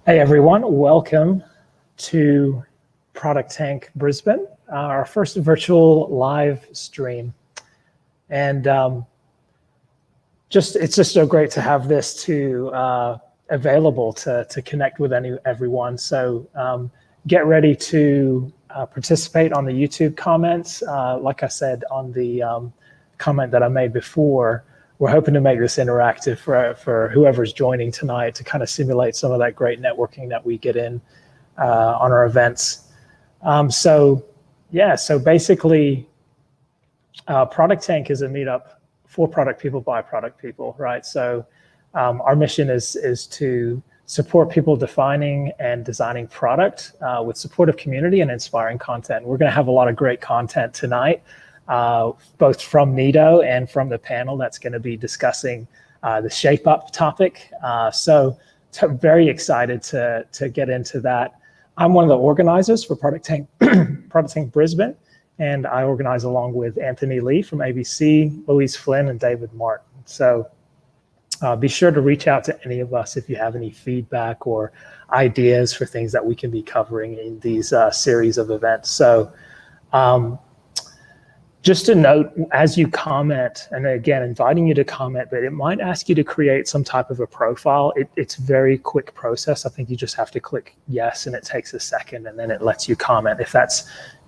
Hey everyone, welcome to ProductTank Brisbane, our first virtual live stream. And it's just so great to have this available to connect with everyone. So get ready to participate on the YouTube comments. Like I said on the comment that I made before, we're hoping to make this interactive for whoever's joining tonight to kind of simulate some of that great networking that we get in on our events. So basically, ProductTank is a meetup for product people by product people, right? So our mission is to support people defining and designing product with supportive community and inspiring content. We're going to have a lot of great content tonight. Both from Neto and from the panel that's going to be discussing the shape up topic. So very excited to get into that. I'm one of the organizers for ProductTank Brisbane, and I organize along with Anthony Lee from ABC, Louise Flynn, and David Martin. So be sure to reach out to any of us if you have any feedback or ideas for things that we can be covering in these series of events. So just a note, as you comment, and again, inviting you to comment, but it might ask you to create some type of a profile. It's a very quick process. I think you just have to click yes, and it takes a second, and then it lets you comment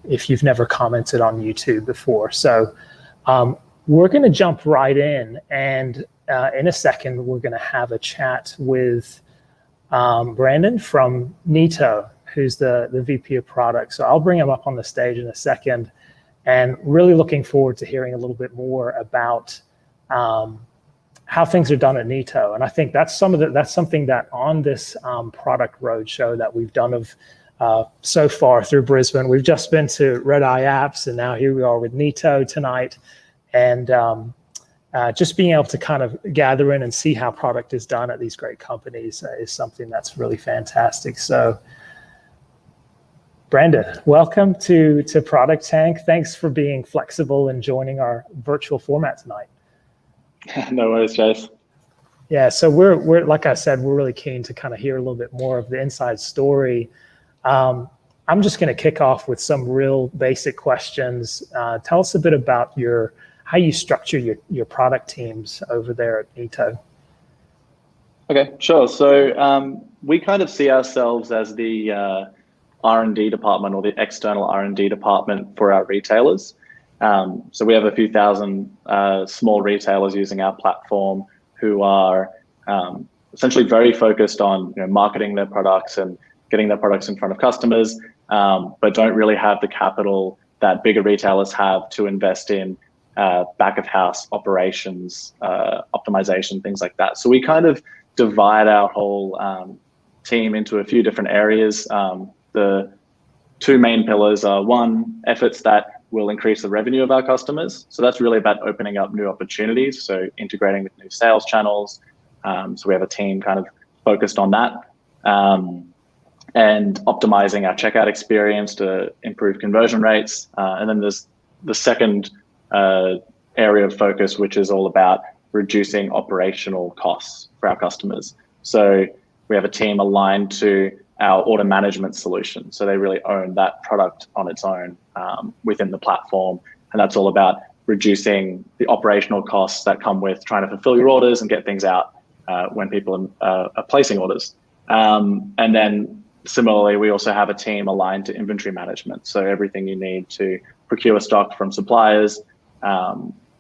if you've never commented on YouTube before. So we're going to jump right in, and in a second, we're going to have a chat with Brandon from Neto, who's the VP of product. So I'll bring him up on the stage in a second. And really looking forward to hearing a little bit more about how things are done at Neto. And I think that's something that on this product roadshow that we've done so far through Brisbane, we've just been to Red Eye Apps, and now here we are with Neto tonight. And just being able to kind of gather in and see how product is done at these great companies is something that's really fantastic. So Brandon, welcome to ProductTank. Thanks for being flexible and joining our virtual format tonight. No worries, Chase. Yeah, so we're like I said, we're really keen to kind of hear a little bit more of the inside story. I'm just going to kick off with some real basic questions. Tell us a bit about how you structure your product teams over there at Neto. Okay, sure. So we kind of see ourselves as the R&D department, or the external R&D department for our retailers. So we have a few thousand small retailers using our platform who are essentially very focused on marketing their products and getting their products in front of customers, but don't really have the capital that bigger retailers have to invest in back of house operations, optimization, things like that. So we kind of divide our whole team into a few different areas. The two main pillars are, one, efforts that will increase the revenue of our customers. So that's really about opening up new opportunities, so integrating with new sales channels. So we have a team kind of focused on that, and optimizing our checkout experience to improve conversion rates. And then there's the second area of focus, which is all about reducing operational costs for our customers. So we have a team aligned to our order management solution. So they really own that product on its own within the platform. And that's all about reducing the operational costs that come with trying to fulfill your orders and get things out when people are placing orders. And then similarly, we also have a team aligned to inventory management. So everything you need to procure stock from suppliers,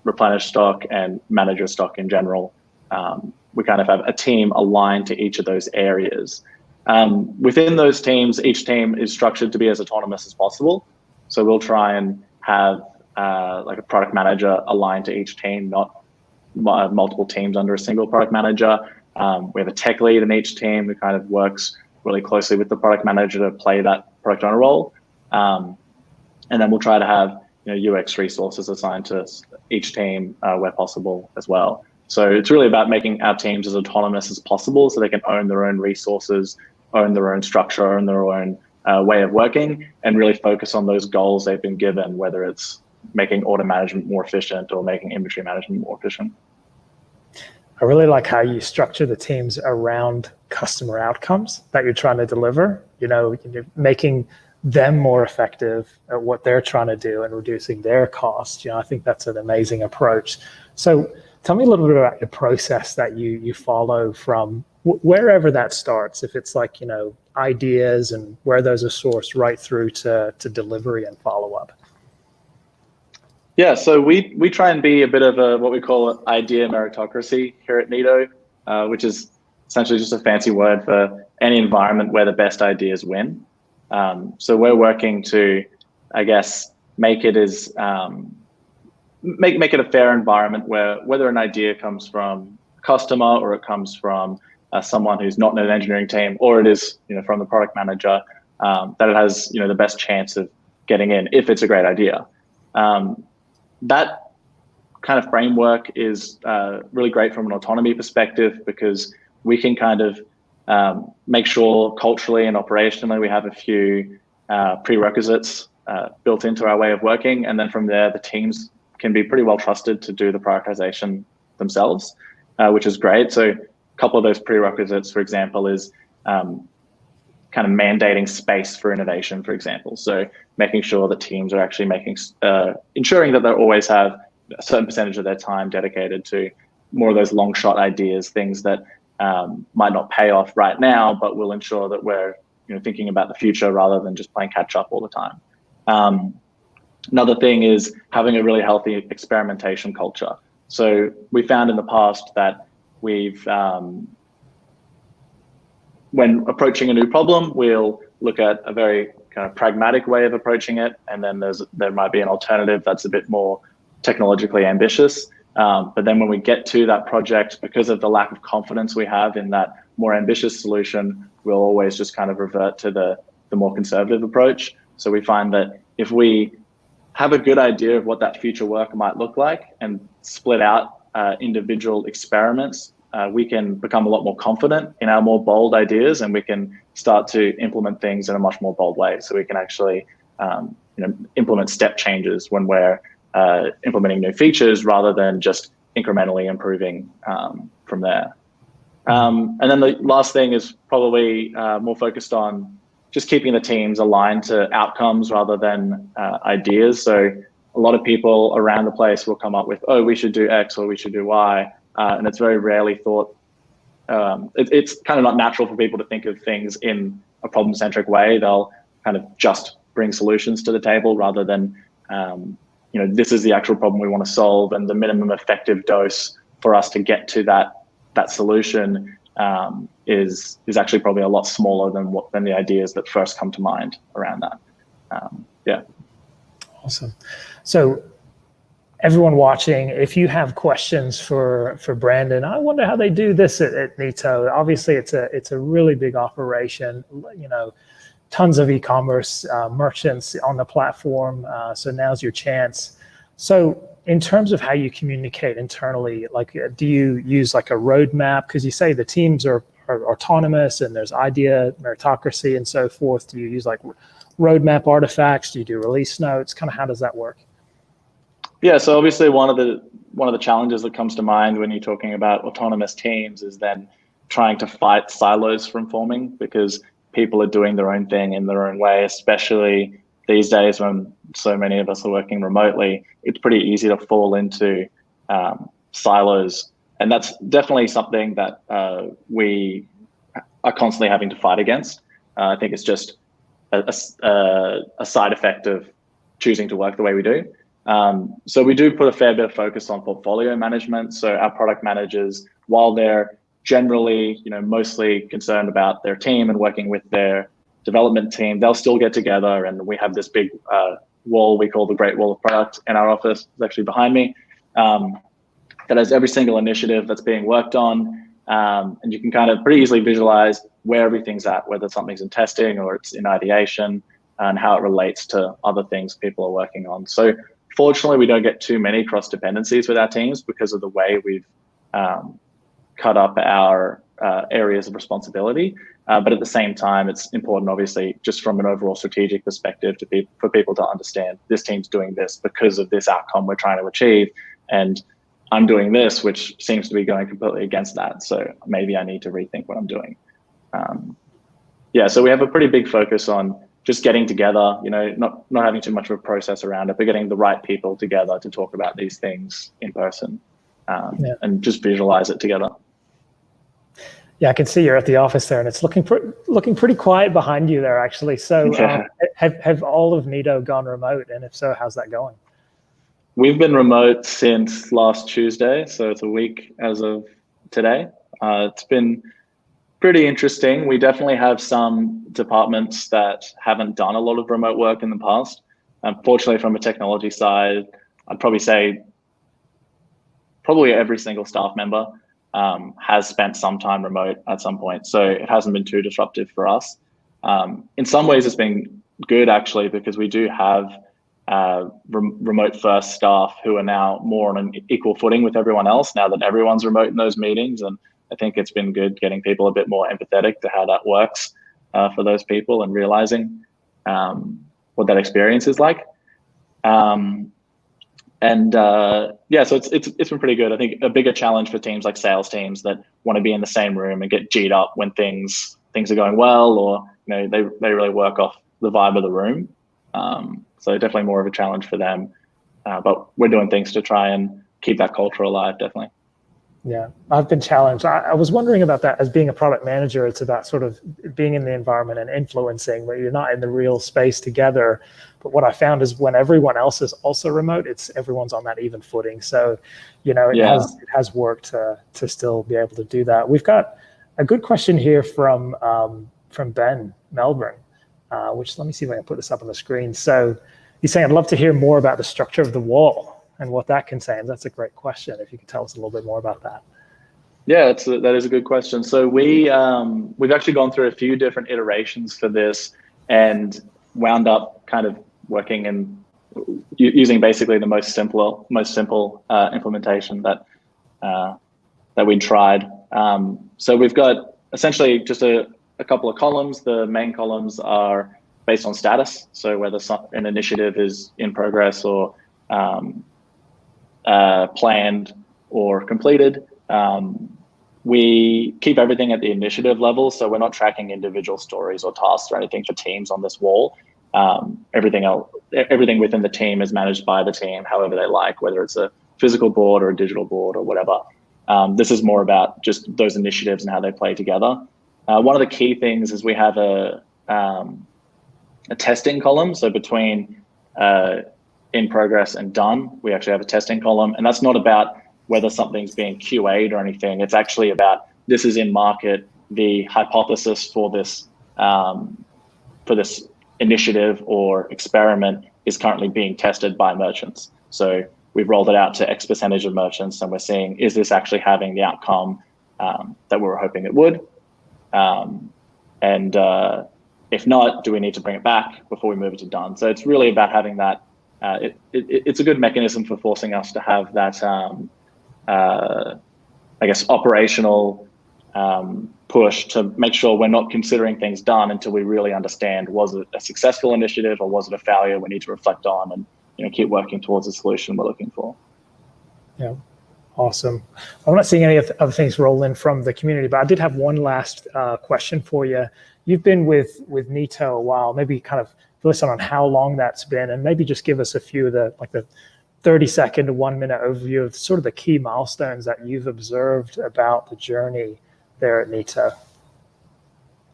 replenish stock, and manage your stock in general. We kind of have a team aligned to each of those areas. Within those teams, each team is structured to be as autonomous as possible. So we'll try and have like a product manager aligned to each team, not multiple teams under a single product manager. We have a tech lead in each team who kind of works really closely with the product manager to play that product owner role. And then we'll try to have UX resources assigned to each team where possible as well. So it's really about making our teams as autonomous as possible so they can own their own resources, own their own structure, own their own way of working, and really focus on those goals they've been given, whether it's making order management more efficient or making inventory management more efficient. I really like how you structure the teams around customer outcomes that you're trying to deliver, making them more effective at what they're trying to do and reducing their costs. I think that's an amazing approach. So tell me a little bit about the process that you follow from wherever that starts, if it's like, ideas and where those are sourced right through to delivery and follow-up. Yeah, so we try and be a bit of a what we call idea meritocracy here at Neto, which is essentially just a fancy word for any environment where the best ideas win. So we're working to, I guess, make it as make it a fair environment where whether an idea comes from a customer or it comes from someone who's not in an engineering team, or it is from the product manager, that it has the best chance of getting in if it's a great idea. That kind of framework is really great from an autonomy perspective, because we can kind of make sure culturally and operationally we have a few prerequisites built into our way of working, and then from there the teams can be pretty well trusted to do the prioritization themselves, which is great. So a couple of those prerequisites, for example, is kind of mandating space for innovation, for example. So making sure that teams are actually ensuring that they always have a certain percentage of their time dedicated to more of those long shot ideas, things that might not pay off right now, but will ensure that we're thinking about the future rather than just playing catch up all the time. Another thing is having a really healthy experimentation culture. So we found in the past that we've when approaching a new problem, we'll look at a very kind of pragmatic way of approaching it, and then there might be an alternative that's a bit more technologically ambitious. But then when we get to that project, because of the lack of confidence we have in that more ambitious solution, we'll always just kind of revert to the more conservative approach. So we find that if we have a good idea of what that future work might look like and split out individual experiments, we can become a lot more confident in our more bold ideas, and we can start to implement things in a much more bold way. So we can actually implement step changes when we're implementing new features rather than just incrementally improving from there. And then the last thing is probably more focused on just keeping the teams aligned to outcomes rather than ideas. So a lot of people around the place will come up with, oh, we should do X or we should do Y. And it's very rarely thought, it's kind of not natural for people to think of things in a problem-centric way. They'll kind of just bring solutions to the table rather than, this is the actual problem we want to solve, and the minimum effective dose for us to get to that solution is actually probably a lot smaller than the ideas that first come to mind around that. Yeah. Awesome. So everyone watching, if you have questions for Brandon, I wonder how they do this at Neto. Obviously, it's a really big operation. Tons of e-commerce merchants on the platform. So now's your chance. So in terms of how you communicate internally, like, do you use like a roadmap? Because you say the teams are autonomous and there's idea meritocracy and so forth. Do you use like roadmap artifacts? Do you do release notes? Kind of how does that work? Yeah, so obviously one of the challenges that comes to mind when you're talking about autonomous teams is then trying to fight silos from forming, because people are doing their own thing in their own way, especially these days when so many of us are working remotely. It's pretty easy to fall into silos. And that's definitely something that we are constantly having to fight against. I think it's just a side effect of choosing to work the way we do. So we do put a fair bit of focus on portfolio management. So our product managers, while they're generally, mostly concerned about their team and working with their development team, they'll still get together, and we have this big wall we call the Great Wall of Product in our office. It's actually behind me. That has every single initiative that's being worked on, and you can kind of pretty easily visualize where everything's at, whether something's in testing or it's in ideation, and how it relates to other things people are working on. So fortunately, we don't get too many cross dependencies with our teams because of the way we've cut up our areas of responsibility. But at the same time, it's important, obviously, just from an overall strategic perspective, for people to understand this team's doing this because of this outcome we're trying to achieve, and I'm doing this, which seems to be going completely against that. So maybe I need to rethink what I'm doing. Yeah, so we have a pretty big focus on just getting together, not having too much of a process around it, but getting the right people together to talk about these things in person, and just visualize it together. Yeah, I can see you're at the office there, and it's looking pretty quiet behind you there, actually. So have all of Neto gone remote? And if so, how's that going? We've been remote since last Tuesday, so it's a week as of today. It's been pretty interesting. We definitely have some departments that haven't done a lot of remote work in the past. Unfortunately, from a technology side, I'd probably say every single staff member has spent some time remote at some point. So it hasn't been too disruptive for us. In some ways, it's been good, actually, because we do have remote first staff who are now more on an equal footing with everyone else now that everyone's remote in those meetings. And I think it's been good getting people a bit more empathetic to how that works for those people and realizing what that experience is like. Yeah, so it's been pretty good. I think a bigger challenge for teams like sales teams that want to be in the same room and get G'd up when things are going well, or they really work off the vibe of the room. So definitely more of a challenge for them. But we're doing things to try and keep that culture alive, definitely. Yeah, I've been challenged. I was wondering about that. As being a product manager, it's about sort of being in the environment and influencing, where you're not in the real space together. But what I found is when everyone else is also remote, everyone's on that even footing. So, it has worked to still be able to do that. We've got a good question here from Ben Melbourne, which, let me see if I can put this up on the screen. So he's saying, I'd love to hear more about the structure of the wall and what that contains. That's a great question. If you could tell us a little bit more about that. Yeah, that is a good question. So we've actually gone through a few different iterations for this and wound up kind of working in using basically the most simple implementation that we tried. So we've got essentially just a couple of columns. The main columns are based on status, so whether an initiative is in progress or planned or completed. We keep everything at the initiative level, so we're not tracking individual stories or tasks or anything for teams on this wall. Everything within the team is managed by the team, however they like, whether it's a physical board or a digital board or whatever. This is more about just those initiatives and how they play together. One of the key things is we have a testing column. So between in progress and done, we actually have a testing column, and that's not about whether something's being QA'd or anything. It's actually about this is in market. The hypothesis for this initiative or experiment is currently being tested by merchants. So we've rolled it out to X percentage of merchants, and we're seeing, is this actually having the outcome that we were hoping it would? If not, do we need to bring it back before we move it to done? So it's really about having that. It's a good mechanism for forcing us to have that, I guess, operational push to make sure we're not considering things done until we really understand, was it a successful initiative or was it a failure we need to reflect on and keep working towards the solution we're looking for. Yeah, awesome. I'm not seeing any other things roll in from the community, but I did have one last question for you. You've been with Neto a while, maybe kind of listen on how long that's been, and maybe just give us a few of the 30-second to 1 minute overview of sort of the key milestones that you've observed about the journey there at Neto.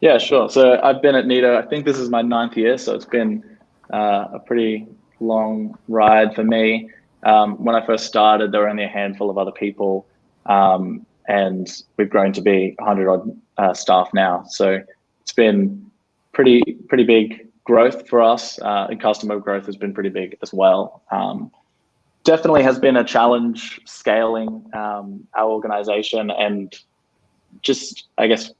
Yeah, sure. So I've been at Neto, I think this is my 9th year, so it's been a pretty long ride for me. When I first started, there were only a handful of other people, and we've grown to be 100 odd staff now. So it's been pretty big growth for us, and customer growth has been pretty big as well. Definitely has been a challenge scaling our organization and just, I guess,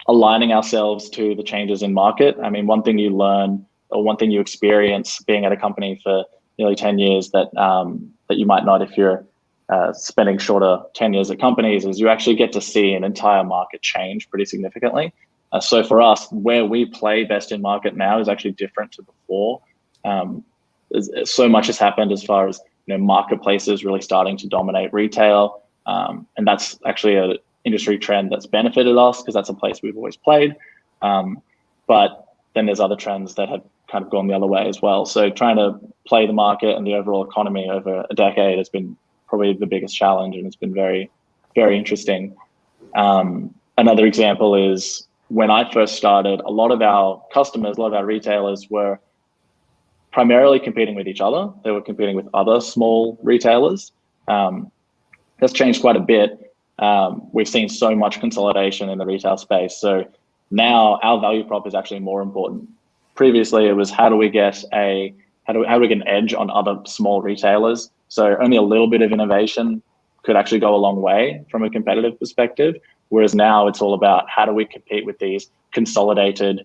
aligning ourselves to the changes in market. I mean, one thing you learn or one thing you experience being at a company for nearly 10 years that you might not if you're spending shorter tenures at companies is you actually get to see an entire market change pretty significantly. So for us, where we play best in market now is actually different to before. So much has happened as far as marketplaces really starting to dominate retail, and that's actually industry trend that's benefited us because that's a place we've always played. But then there's other trends that have kind of gone the other way as well. So trying to play the market and the overall economy over a decade has been probably the biggest challenge, and it's been very, very interesting. Another example is when I first started, a lot of our customers, a lot of our retailers were primarily competing with each other. They were competing with other small retailers. That's changed quite a bit. We've seen so much consolidation in the retail space. So now our value prop is actually more important. Previously, it was how do we get an edge on other small retailers? So only a little bit of innovation could actually go a long way from a competitive perspective. Whereas now it's all about how do we compete with these consolidated,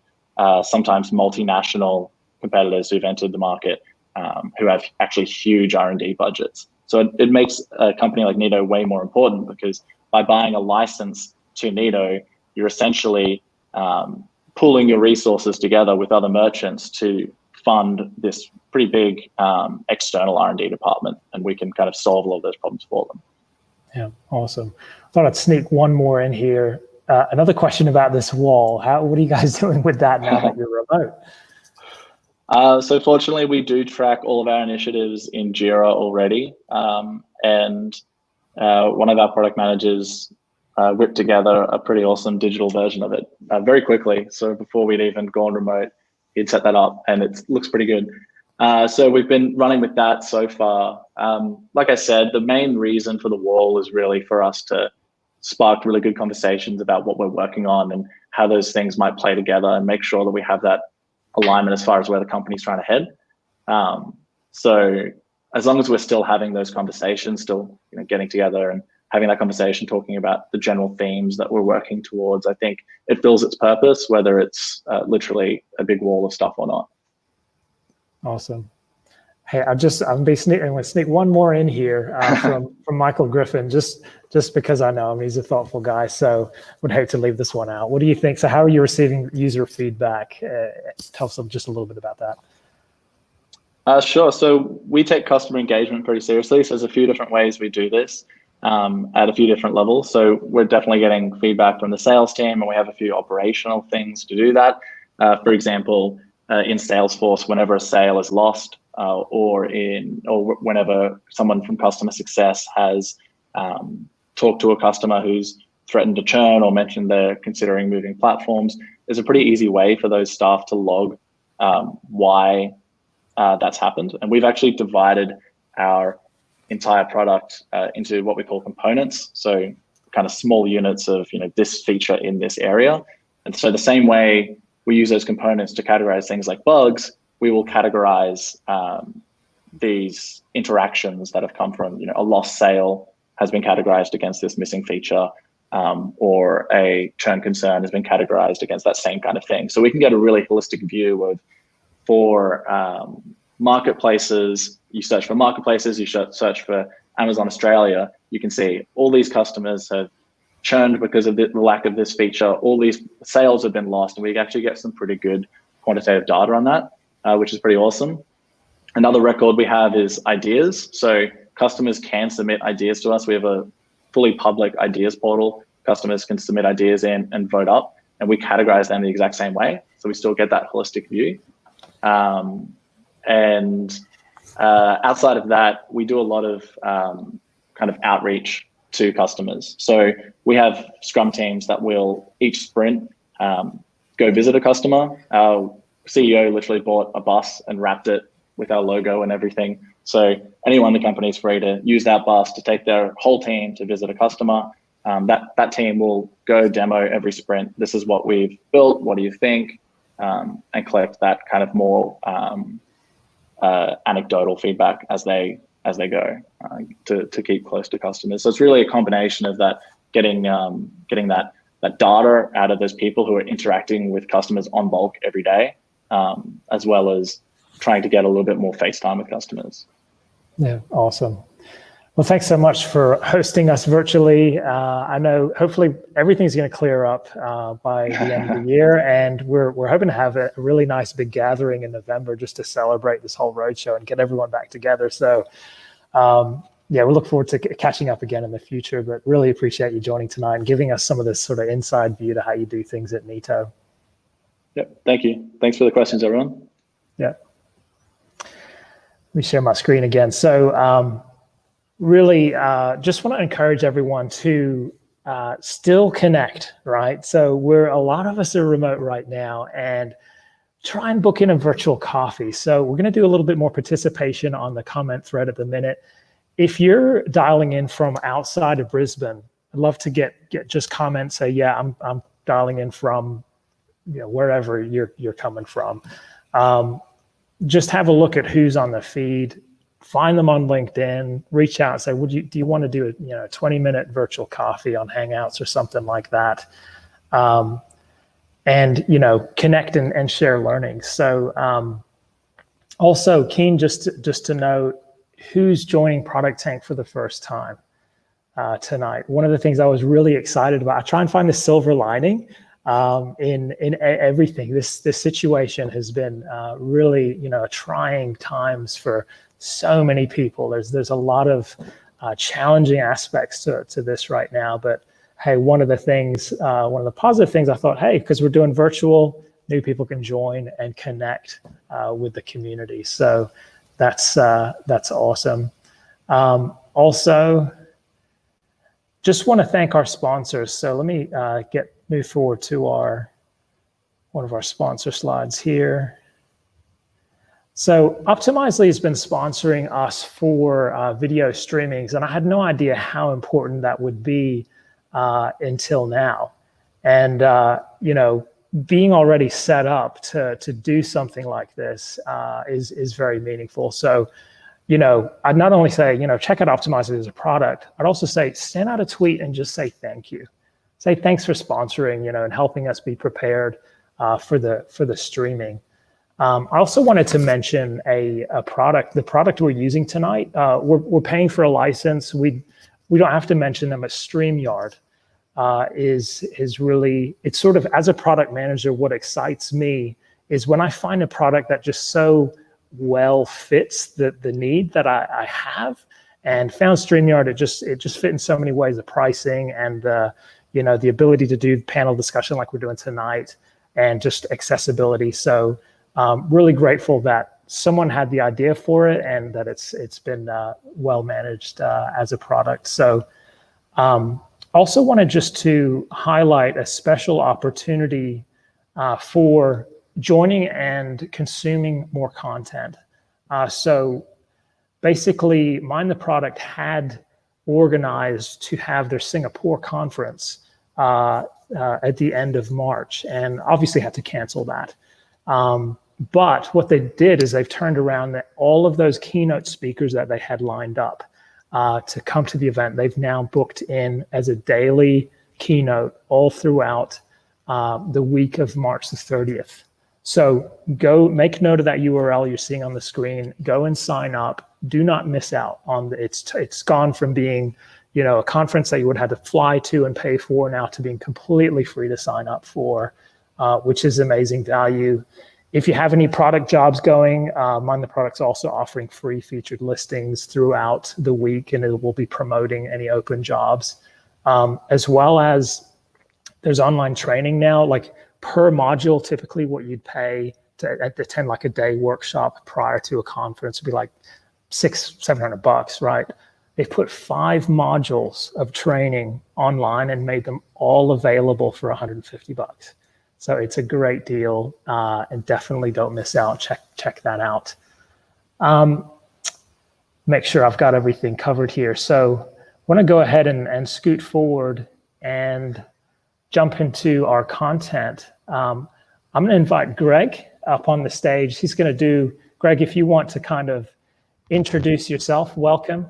sometimes multinational competitors who've entered the market, who have actually huge R&D budgets. So it makes a company like Neto way more important, because by buying a license to Neto, you're essentially pooling your resources together with other merchants to fund this pretty big external R&D department, and we can kind of solve all of those problems for them. Yeah, awesome. I thought I'd sneak one more in here. Another question about this wall. What are you guys doing with that now that you're remote? So fortunately, we do track all of our initiatives in Jira already. And one of our product managers whipped together a pretty awesome digital version of it very quickly. So before we'd even gone remote, he'd set that up, and it looks pretty good. So we've been running with that so far. Like I said, the main reason for the wall is really for us to spark really good conversations about what we're working on and how those things might play together, and make sure that we have that alignment as far as where the company's trying to head. So as long as we're still having those conversations, still getting together and having that conversation, talking about the general themes that we're working towards, I think it fills its purpose, whether it's literally a big wall of stuff or not. Awesome. Hey, I'm going to sneak one more in here from Michael Griffin, just because I know him. He's a thoughtful guy, so would hate to leave this one out. What do you think? So how are you receiving user feedback? Tell us just a little bit about that. Sure. So we take customer engagement pretty seriously. So there's a few different ways we do this at a few different levels. So we're definitely getting feedback from the sales team, and we have a few operational things to do that. For example, in Salesforce, whenever a sale is lost, or whenever someone from customer success has talked to a customer who's threatened to churn or mentioned they're considering moving platforms, there's a pretty easy way for those staff to log why that's happened. And we've actually divided our entire product into what we call components. So kind of small units of this feature in this area. And so the same way we use those components to categorize things like bugs, we will categorize these interactions that have come from a lost sale has been categorized against this missing feature, or a churn concern has been categorized against that same kind of thing. So we can get a really holistic view of, for marketplaces, you search for marketplaces, you search for Amazon Australia, you can see all these customers have churned because of the lack of this feature, all these sales have been lost, and we actually get some pretty good quantitative data on that, which is pretty awesome. Another record we have is ideas. So customers can submit ideas to us. We have a fully public ideas portal. Customers can submit ideas in and vote up, and we categorize them the exact same way. So we still get that holistic view. Outside of that, we do a lot of kind of outreach to customers. So we have Scrum teams that will each sprint go visit a customer. Our CEO literally bought a bus and wrapped it with our logo and everything. So anyone in the company is free to use that bus to take their whole team to visit a customer. That team will go demo every sprint. This is what we've built. What do you think? And collect that kind of more anecdotal feedback as they go to keep close to customers. So it's really a combination of that, getting that data out of those people who are interacting with customers on bulk every day, as well as trying to get a little bit more face time with customers. Yeah, awesome. Well, thanks so much for hosting us virtually. I know hopefully everything's going to clear up by the end of the year, and we're hoping to have a really nice big gathering in November just to celebrate this whole roadshow and get everyone back together. So yeah, we look forward to catching up again in the future, but really appreciate you joining tonight and giving us some of this sort of inside view to how you do things at Neto. Yep, thank you. Thanks for the questions, everyone. Yeah. Let me share my screen again. So really just want to encourage everyone to still connect, right? So a lot of us are remote right now, and try and book in a virtual coffee. So we're going to do a little bit more participation on the comment thread at the minute. If you're dialing in from outside of Brisbane, I'd love to get just comment, say, yeah, I'm dialing in from, you know, wherever you're coming from. Just have a look at who's on the feed, find them on LinkedIn, reach out and say, do you want to do a 20-minute virtual coffee on Hangouts or something like that? And connect and share learnings. So also keen just to note who's joining ProductTank for the first time tonight. One of the things I was really excited about, I try and find the silver lining in everything. This situation has been really trying times for so many people. There's a lot of challenging aspects to this right now, but hey, one of the positive things I thought, hey, because we're doing virtual, new people can join and connect with the community. So that's awesome. Also, just want to thank our sponsors. So let me move forward to one of our sponsor slides here. So Optimizely has been sponsoring us for video streamings, and I had no idea how important that would be until now. And being already set up to do something like this is very meaningful. So I'd not only say check out Optimizely as a product, I'd also say send out a tweet and just say thank you. Say thanks for sponsoring and helping us be prepared for the streaming. I also wanted to mention the product we're using tonight. We're paying for a license. We don't have to mention them, but StreamYard is really, it's sort of, as a product manager, what excites me is when I find a product that just so well fits the need that I have, and found StreamYard. It just fit in so many ways, the pricing and the ability to do panel discussion like we're doing tonight, and just accessibility. So really grateful that someone had the idea for it and that it's been well managed as a product. So also wanted just to highlight a special opportunity for joining and consuming more content. So basically, Mind the Product had organized to have their Singapore conference at the end of March, and obviously had to cancel that. But what they did is they've turned around all of those keynote speakers that they had lined up to come to the event. They've now booked in as a daily keynote all throughout the week of March the 30th. So go make note of that URL you're seeing on the screen. Go and sign up. Do not miss out on it's gone from being a conference that you would have to fly to and pay for now to being completely free to sign up for, which is amazing value. If you have any product jobs going, Mind the Product's also offering free featured listings throughout the week, and it will be promoting any open jobs, as well as there's online training now, like per module. Typically what you'd pay to attend like a day workshop prior to a conference would be like $600-700, right? They've put 5 modules of training online and made them all available for $150. So it's a great deal, and definitely don't miss out. Check that out. Make sure I've got everything covered here. So I want to go ahead and scoot forward and jump into our content. I'm going to invite Greg up on the stage. He's going to do, Greg, if you want to kind of introduce yourself, welcome.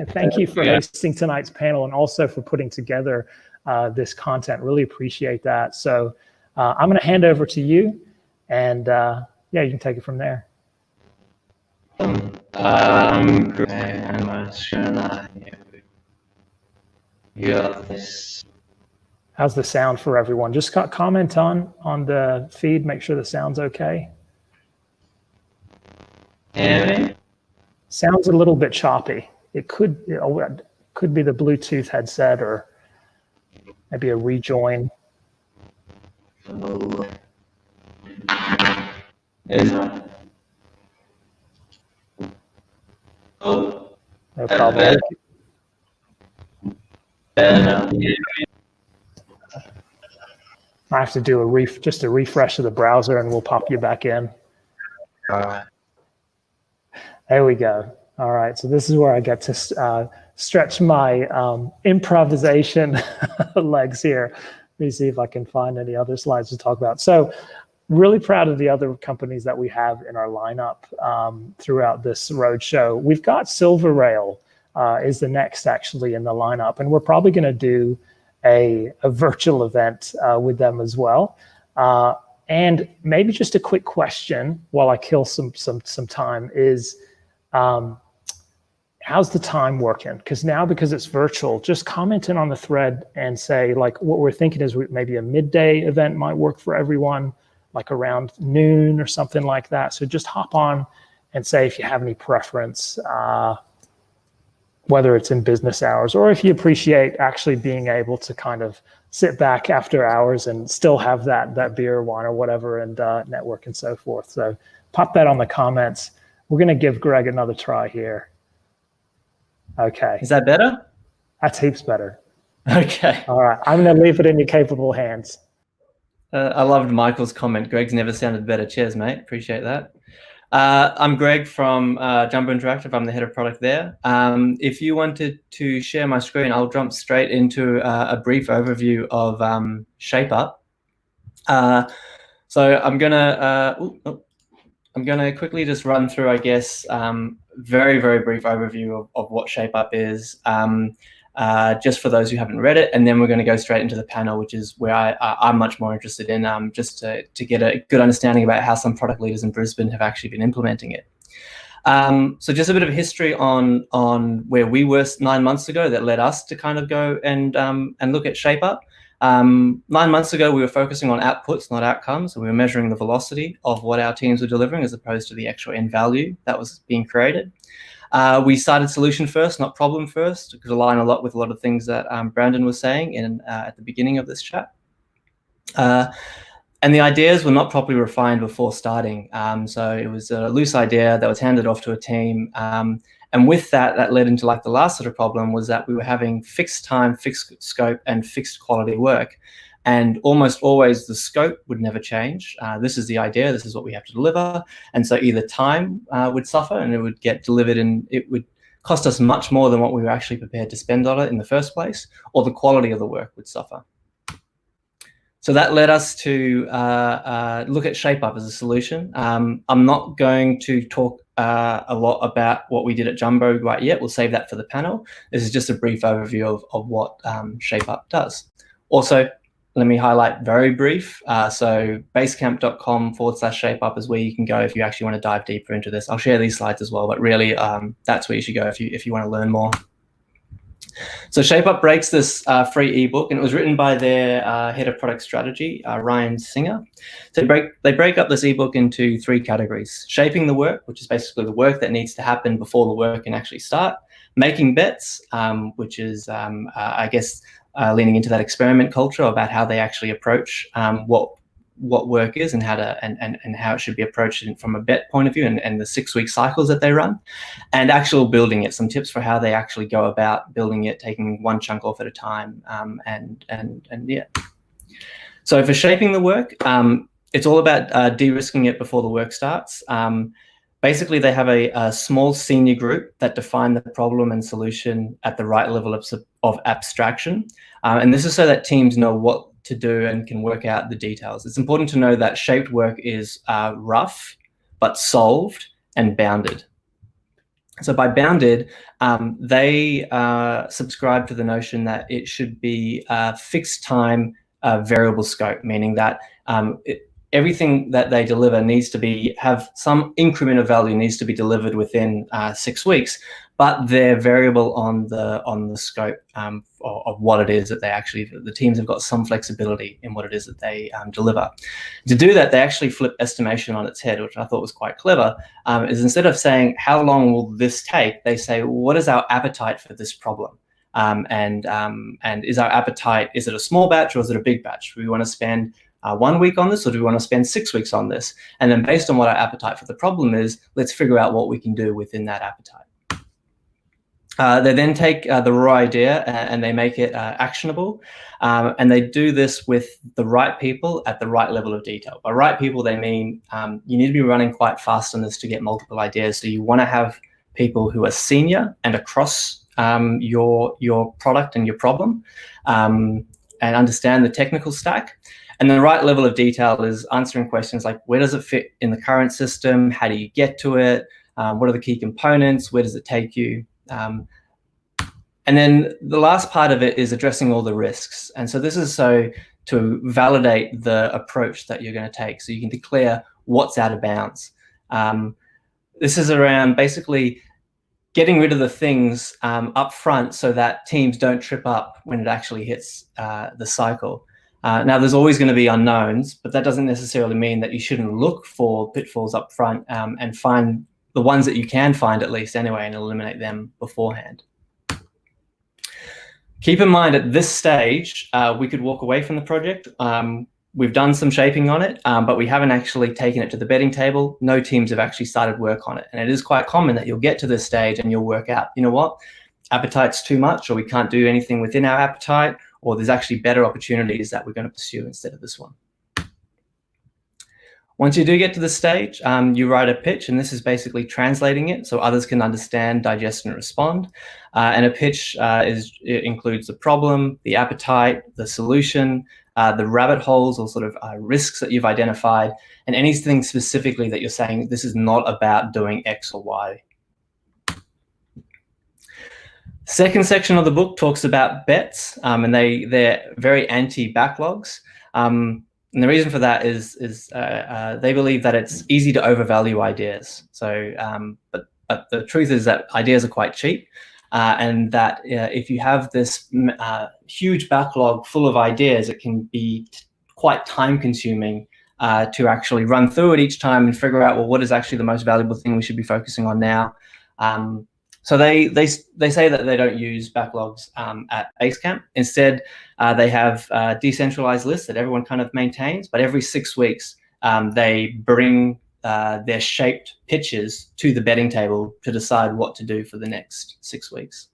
Thank you for hosting tonight's panel and also for putting together this content. Really appreciate that. So I'm going to hand over to you, and yeah, you can take it from there. Great. I'm just gonna this. How's the sound for everyone? Just comment on the feed. Make sure the sound's okay. Hear me? Sounds a little bit choppy. It could be the Bluetooth headset or maybe a rejoin. Oh. No problem. I have to do just a refresh of the browser, and we'll pop you back in. There we go. All right, so this is where I get to stretch my improvisation legs here. Let me see if I can find any other slides to talk about. So really proud of the other companies that we have in our lineup throughout this roadshow. We've got Silver Rail is the next actually in the lineup, and we're probably going to do a virtual event with them as well. And maybe just a quick question while I kill some time is, how's the time working? Because it's virtual, just comment in on the thread and say, like, what we're thinking is maybe a midday event might work for everyone, like around noon or something like that. So just hop on and say if you have any preference, whether it's in business hours or if you appreciate actually being able to kind of sit back after hours and still have that beer or wine or whatever and network and so forth. So pop that on the comments. We're going to give Greg another try here. Okay. Is that better? That's heaps better. Okay. All right. I'm going to leave it in your capable hands. I loved Michael's comment. Greg's never sounded better. Cheers, mate. Appreciate that. I'm Greg from Jumbo Interactive. I'm the head of product there. If you wanted to share my screen, I'll jump straight into a brief overview of ShapeUp. So I'm gonna quickly just run through, I guess, very, very brief overview of what ShapeUp is, just for those who haven't read it, and then we're going to go straight into the panel, which is where I'm much more interested in, just to get a good understanding about how some product leaders in Brisbane have actually been implementing it. So just a bit of history on where we were 9 months ago that led us to kind of go and look at ShapeUp. 9 months ago, we were focusing on outputs, not outcomes. So we were measuring the velocity of what our teams were delivering as opposed to the actual end value that was being created. We started solution first, not problem first. It could align a lot with a lot of things that Brandon was saying at the beginning of this chat. And the ideas were not properly refined before starting. So it was a loose idea that was handed off to a team. And with that led into like the last sort of problem was that we were having fixed time, fixed scope, and fixed quality work. And almost always the scope would never change. This is the idea, this is what we have to deliver. And so either time would suffer and it would get delivered and it would cost us much more than what we were actually prepared to spend on it in the first place, or the quality of the work would suffer. So that led us to look at ShapeUp as a solution. I'm not going to talk a lot about what we did at Jumbo right yet. We'll save that for the panel. This is just a brief overview of what ShapeUp does. Also, let me highlight very brief. So basecamp.com/ShapeUp is where you can go if you actually want to dive deeper into this. I'll share these slides as well, but really that's where you should go if you want to learn more. So ShapeUp breaks this free ebook, and it was written by their head of product strategy, Ryan Singer. So they break up this ebook into 3 categories: shaping the work, which is basically the work that needs to happen before the work can actually start; making bets, which is, I guess, leaning into that experiment culture about how they actually approach what work is and how to and how it should be approached from a bet point of view, and the 6-week cycles that they run, and actual building it, some tips for how they actually go about building it, taking one chunk off at a time, and yeah. So for shaping the work, it's all about de-risking it before the work starts. Basically, they have a small senior group that define the problem and solution at the right level of abstraction. And this is so that teams know what to do and can work out the details. It's important to know that shaped work is rough, but solved and bounded. So by bounded, they subscribe to the notion that it should be fixed time, variable scope, meaning that everything that they deliver needs to have some increment of value, needs to be delivered within 6 weeks, but they're variable on the scope of what it is that the teams have got some flexibility in what it is that they deliver. To do that, they actually flip estimation on its head, which I thought was quite clever. Is instead of saying how long will this take, they say what is our appetite for this problem, and is our appetite, is it a small batch or is it a big batch? Do we want to spend 1 week on this, or do we want to spend 6 weeks on this? And then based on what our appetite for the problem is, let's figure out what we can do within that appetite. They then take the raw idea and they make it actionable. And they do this with the right people at the right level of detail. By right people, they mean you need to be running quite fast on this to get multiple ideas. So you want to have people who are senior and across your product and your problem, and understand the technical stack. And the right level of detail is answering questions like, where does it fit in the current system? How do you get to it? What are the key components? Where does it take you? And then the last part of it is addressing all the risks. And so this is so to validate the approach that you're going to take, so you can declare what's out of bounds. This is around basically getting rid of the things up front so that teams don't trip up when it actually hits the cycle. Now, there's always going to be unknowns, but that doesn't necessarily mean that you shouldn't look for pitfalls up front and find the ones that you can find at least anyway and eliminate them beforehand. Keep in mind at this stage, we could walk away from the project. We've done some shaping on it, but we haven't actually taken it to the betting table. No teams have actually started work on it. And it is quite common that you'll get to this stage and you'll work out, you know what, appetite's too much, or we can't do anything within our appetite, or there's actually better opportunities that we're going to pursue instead of this one. Once you do get to this stage, you write a pitch, and this is basically translating it so others can understand, digest, and respond. And a pitch includes the problem, the appetite, the solution, the rabbit holes or sort of risks that you've identified, and anything specifically that you're saying this is not about doing X or Y. Second section of the book talks about bets, and they're very anti-backlogs. And the reason for that is they believe that it's easy to overvalue ideas. So, but the truth is that ideas are quite cheap, and that if you have this huge backlog full of ideas, it can be quite time-consuming to actually run through it each time and figure out, well, what is actually the most valuable thing we should be focusing on now. So they say that they don't use backlogs at Basecamp. Instead, they have decentralized lists that everyone kind of maintains, but every 6 weeks, they bring their shaped pitches to the betting table to decide what to do for the next 6 weeks.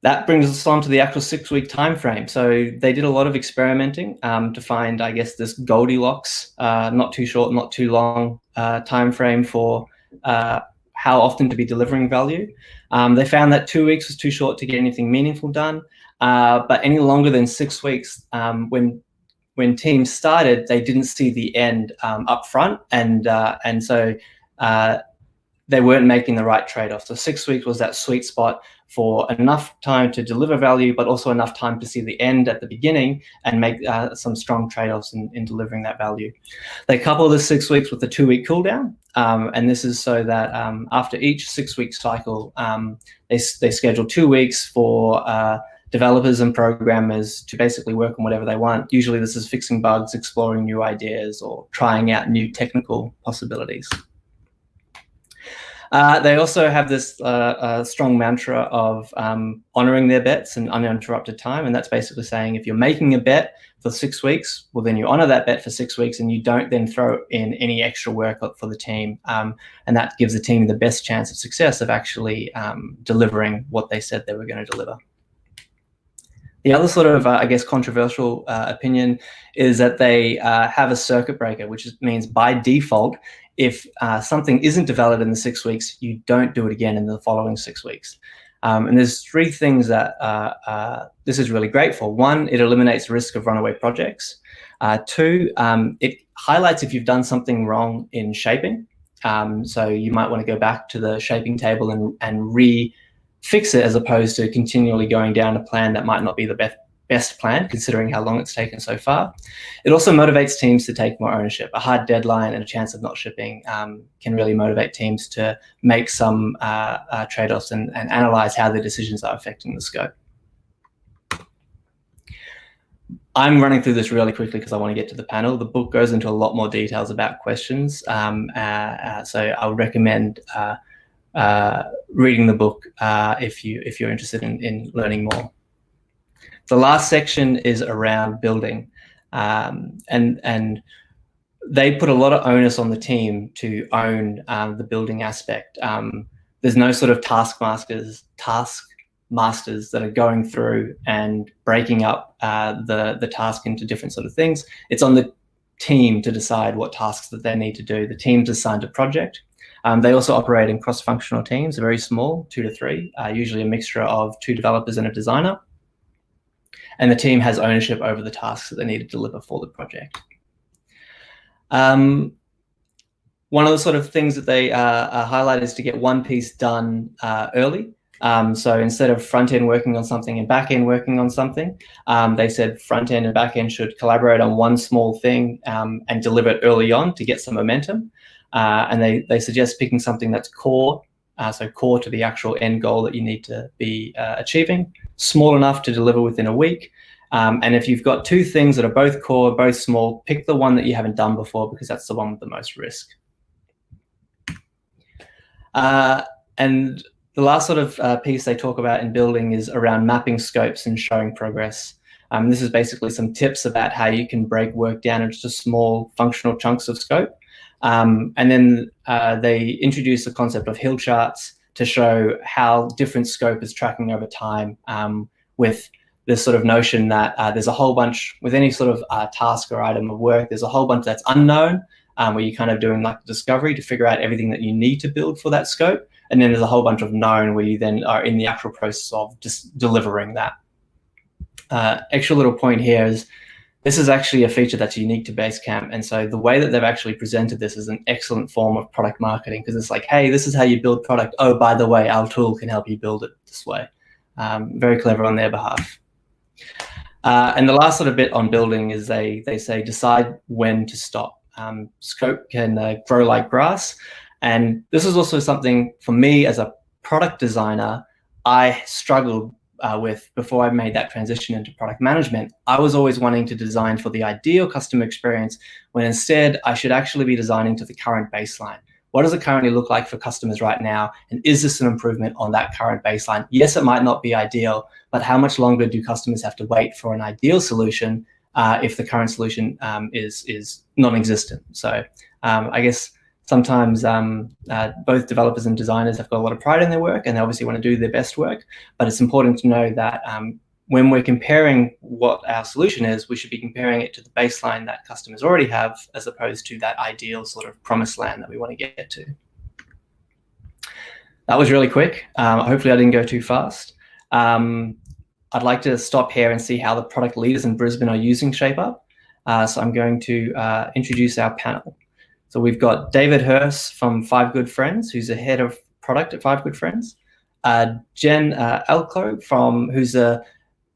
That brings us on to the actual 6-week time frame. So they did a lot of experimenting to find, I guess, this Goldilocks, not too short, not too long time frame for how often to be delivering value. They found that 2 weeks was too short to get anything meaningful done, but any longer than 6 weeks, when teams started, they didn't see the end up front, and so they weren't making the right trade-off. So 6 weeks was that sweet spot for enough time to deliver value, but also enough time to see the end at the beginning and make some strong trade-offs in delivering that value. They couple the 6 weeks with a 2-week cool down, and this is so that after each 6-week cycle, they schedule 2 weeks for developers and programmers to basically work on whatever they want. Usually this is fixing bugs, exploring new ideas, or trying out new technical possibilities. They also have this strong mantra of honoring their bets and uninterrupted time. And that's basically saying if you're making a bet for 6 weeks, well, then you honor that bet for 6 weeks and you don't then throw in any extra work for the team. And that gives the team the best chance of success of actually delivering what they said they were going to deliver. The other sort of, I guess, controversial opinion is that they have a circuit breaker, which means by default, if something isn't developed in the 6 weeks, you don't do it again in the following 6 weeks. And there's 3 things that this is really great for. 1, it eliminates the risk of runaway projects. 2, it highlights if you've done something wrong in shaping. So you might want to go back to the shaping table and fix it, as opposed to continually going down a plan that might not be the best plan, considering how long it's taken so far. It also motivates teams to take more ownership. A hard deadline and a chance of not shipping can really motivate teams to make some trade-offs and analyze how their decisions are affecting the scope. I'm running through this really quickly because I want to get to the panel. The book goes into a lot more details about questions, so I would recommend reading the book if you're interested in learning more. The last section is around building, and they put a lot of onus on the team to own the building aspect. There's no sort of taskmasters that are going through and breaking up the task into different sort of things. It's on the team to decide what tasks that they need to do. The team's assigned a project. They also operate in cross-functional teams, very small, 2 to 3, usually a mixture of 2 developers and a designer. And the team has ownership over the tasks that they need to deliver for the project. One of the sort of things that they highlight is to get one piece done early. So instead of front end working on something and back end working on something, they said front end and back end should collaborate on one small thing and deliver it early on to get some momentum. And they suggest picking something that's core, so core to the actual end goal that you need to be achieving, small enough to deliver within a week. And if you've got 2 things that are both core, both small, pick the one that you haven't done before because that's the one with the most risk. And the last sort of piece they talk about in building is around mapping scopes and showing progress. This is basically some tips about how you can break work down into small functional chunks of scope. And then they introduce the concept of hill charts to show how different scope is tracking over time, with this sort of notion that there's a whole bunch, with any sort of task or item of work, there's a whole bunch that's unknown, where you're kind of doing like discovery to figure out everything that you need to build for that scope. And then there's a whole bunch of known where you then are in the actual process of just delivering that. Extra little point here is this is actually a feature that's unique to Basecamp. And so the way that they've actually presented this is an excellent form of product marketing, because it's like, hey, this is how you build product. Oh, by the way, our tool can help you build it this way. Very clever on their behalf. And the last sort of bit on building is they say decide when to stop. Scope can grow like grass. And this is also something for me as a product designer, I struggled with before I made that transition into product management. I was always wanting to design for the ideal customer experience when instead I should actually be designing to the current baseline. What does it currently look like for customers right now? And is this an improvement on that current baseline? Yes, it might not be ideal, but how much longer do customers have to wait for an ideal solution if the current solution is non-existent? So I guess sometimes both developers and designers have got a lot of pride in their work and they obviously want to do their best work, but it's important to know that when we're comparing what our solution is, we should be comparing it to the baseline that customers already have, as opposed to that ideal sort of promised land that we want to get to. That was really quick. Hopefully I didn't go too fast. I'd like to stop here and see how the product leaders in Brisbane are using ShapeUp. So I'm going to introduce our panel. So we've got David Hurst from 5 Good Friends, who's the head of product at 5 Good Friends. Jen Elko, who's a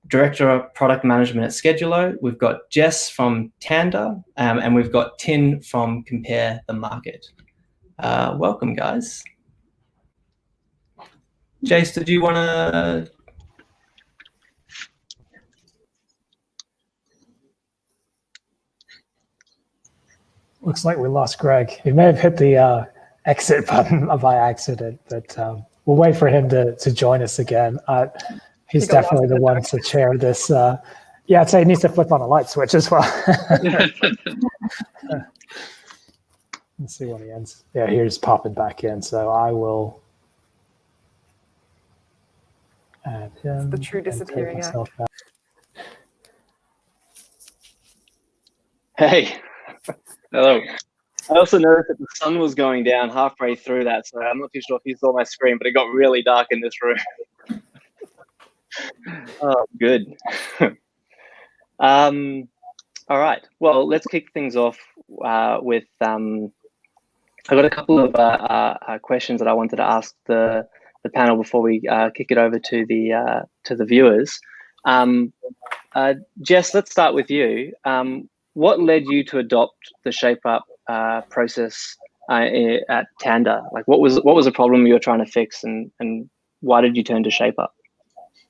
director of product management at Schedulo. We've got Jess from Tanda, and we've got Tin from Compare the Market. Welcome, guys. Jace, did you want to? Looks like we lost Greg. He may have hit the exit button by accident, but we'll wait for him to join us again. He's definitely the one to chair this. Yeah, I'd say he needs to flip on a light switch as well. Let's see when he ends. Yeah, here's popping back in. So I will add him. It's the true disappearing act. Hey. Hello. I also noticed that the sun was going down halfway through that, so I'm not too sure if you saw my screen, but it got really dark in this room. Oh, good. All right. Well, let's kick things off with. I've got a couple of questions that I wanted to ask the panel before we kick it over to the viewers. Jess, let's start with you. What led you to adopt the shape up process at Tanda? Like, what was the problem you were trying to fix, and why did you turn to shape up?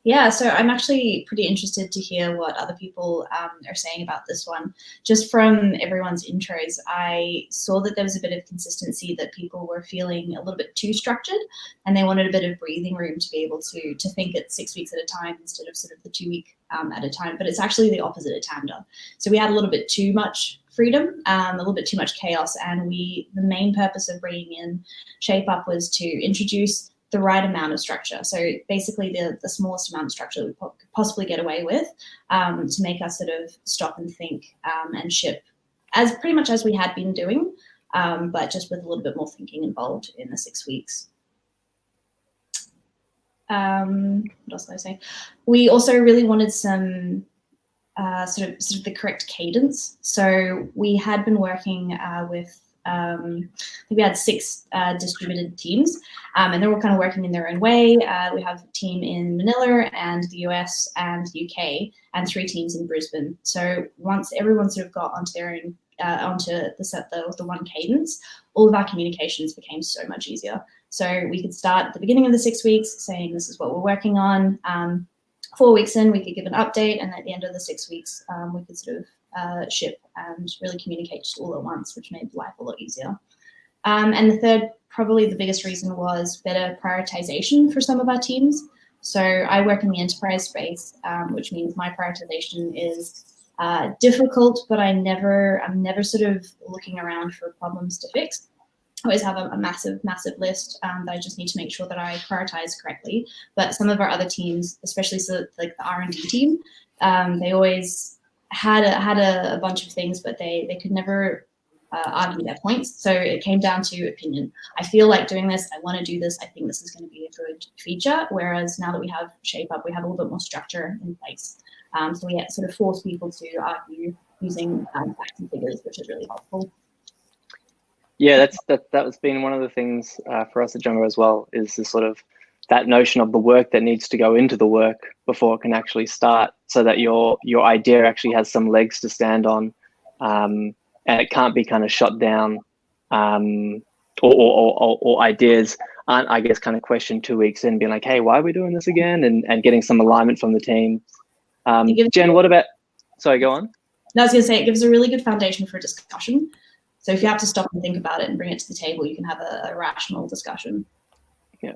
Yeah, so I'm actually pretty interested to hear what other people are saying about this one. Just from everyone's intros, I saw that there was a bit of consistency, that people were feeling a little bit too structured, and they wanted a bit of breathing room to be able to think at 6 weeks at a time instead of sort of the 2 week at a time. But it's actually the opposite at Tanda. So we had a little bit too much freedom, a little bit too much chaos, and the main purpose of bringing in Shape Up was to introduce the right amount of structure. So basically the smallest amount of structure that we could possibly get away with, to make us sort of stop and think and ship as pretty much as we had been doing, but just with a little bit more thinking involved in the 6 weeks. What else did I say? We also really wanted some sort of the correct cadence. So we had been working with I think we had 6 distributed teams, and they're all kind of working in their own way. We have a team in Manila and the US and UK, and 3 teams in Brisbane. So once everyone sort of got onto their own, onto the one cadence, all of our communications became so much easier. So we could start at the beginning of the 6 weeks saying this is what we're working on. 4 weeks in, we could give an update, and at the end of the 6 weeks, we could sort of ship and really communicate just all at once, which made life a lot easier. And the third, probably the biggest reason, was better prioritization for some of our teams. So I work in the enterprise space, which means my prioritization is difficult, but I'm never sort of looking around for problems to fix. I always have a massive list that I just need to make sure that I prioritize correctly. But some of our other teams, especially like the R&D team, they always had a bunch of things, but they could never argue their points. So it came down to opinion. I feel like doing this. I want to do this. I think this is going to be a good feature. Whereas now that we have Shape Up, we have a little bit more structure in place. So we sort of force people to argue using facts and figures, which is really helpful. Yeah, that's been one of the things for us at Django as well, is the sort of that notion of the work that needs to go into the work before it can actually start, so that your idea actually has some legs to stand on, and it can't be kind of shot down, or ideas aren't, I guess, kind of questioned 2 weeks in, being like, hey, why are we doing this again? And getting some alignment from the team. Jen, what about, sorry, go on. No, I was going to say, it gives a really good foundation for discussion. So if you have to stop and think about it and bring it to the table, you can have a rational discussion. Yeah.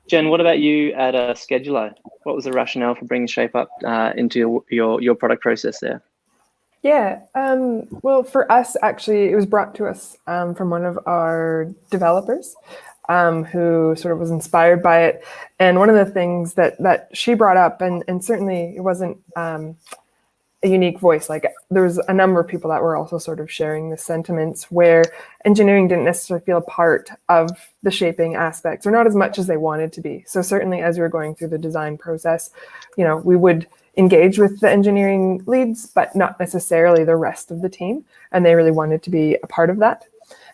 Jen, what about you at Scheduler? What was the rationale for bringing Shape Up into your product process there? Yeah, well, for us, actually, it was brought to us from one of our developers who sort of was inspired by it. And one of the things that she brought up, and certainly it wasn't a unique voice, like there was a number of people that were also sort of sharing the sentiments, where engineering didn't necessarily feel a part of the shaping aspects, or not as much as they wanted to be. So certainly as we were going through the design process, you know, we would engage with the engineering leads, but not necessarily the rest of the team. And they really wanted to be a part of that.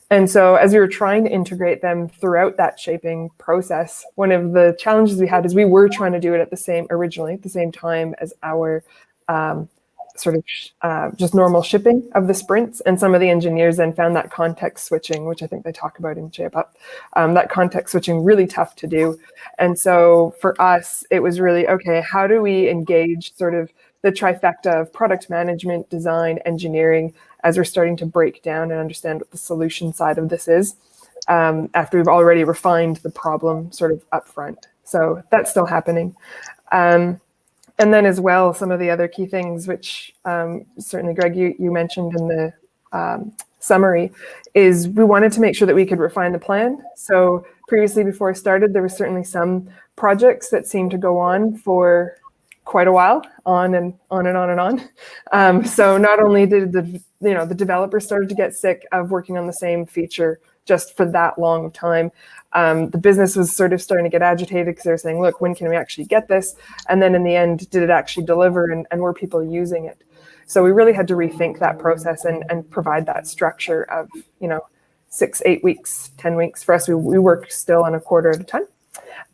And so as we were trying to integrate them throughout that shaping process, one of the challenges we had is we were trying to do it originally at the same time as our sort of just normal shipping of the sprints. And some of the engineers then found that context switching, which I think they talk about in Shape Up, that context switching really tough to do. And so for us, it was really, okay, how do we engage sort of the trifecta of product management, design, engineering, as we're starting to break down and understand what the solution side of this is, after we've already refined the problem sort of upfront. So that's still happening. And then as well, some of the other key things, which certainly, Greg, you mentioned in the summary, is we wanted to make sure that we could refine the plan. So previously, before I started, there were certainly some projects that seemed to go on for quite a while, on and on and on and on. So not only did the developers started to get sick of working on the same feature just for that long of time, the business was sort of starting to get agitated because they were saying, look, when can we actually get this? And then in the end, did it actually deliver, and were people using it? So we really had to rethink that process and provide that structure of, 6, 8 weeks, 10 weeks. For us, we work still on a quarter at a time.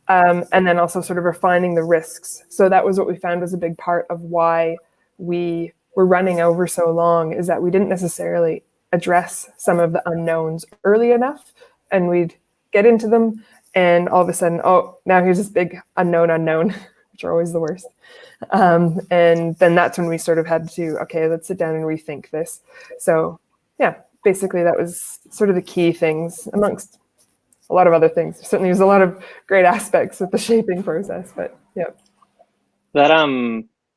and then also sort of refining the risks. So that was what we found was a big part of why we were running over so long, is that we didn't necessarily address some of the unknowns early enough, and we'd get into them, and all of a sudden, oh, now here's this big unknown, which are always the worst. And then that's when we sort of had to, okay, let's sit down and rethink this. So yeah, basically that was sort of the key things amongst a lot of other things. Certainly there's a lot of great aspects of the shaping process, but yeah.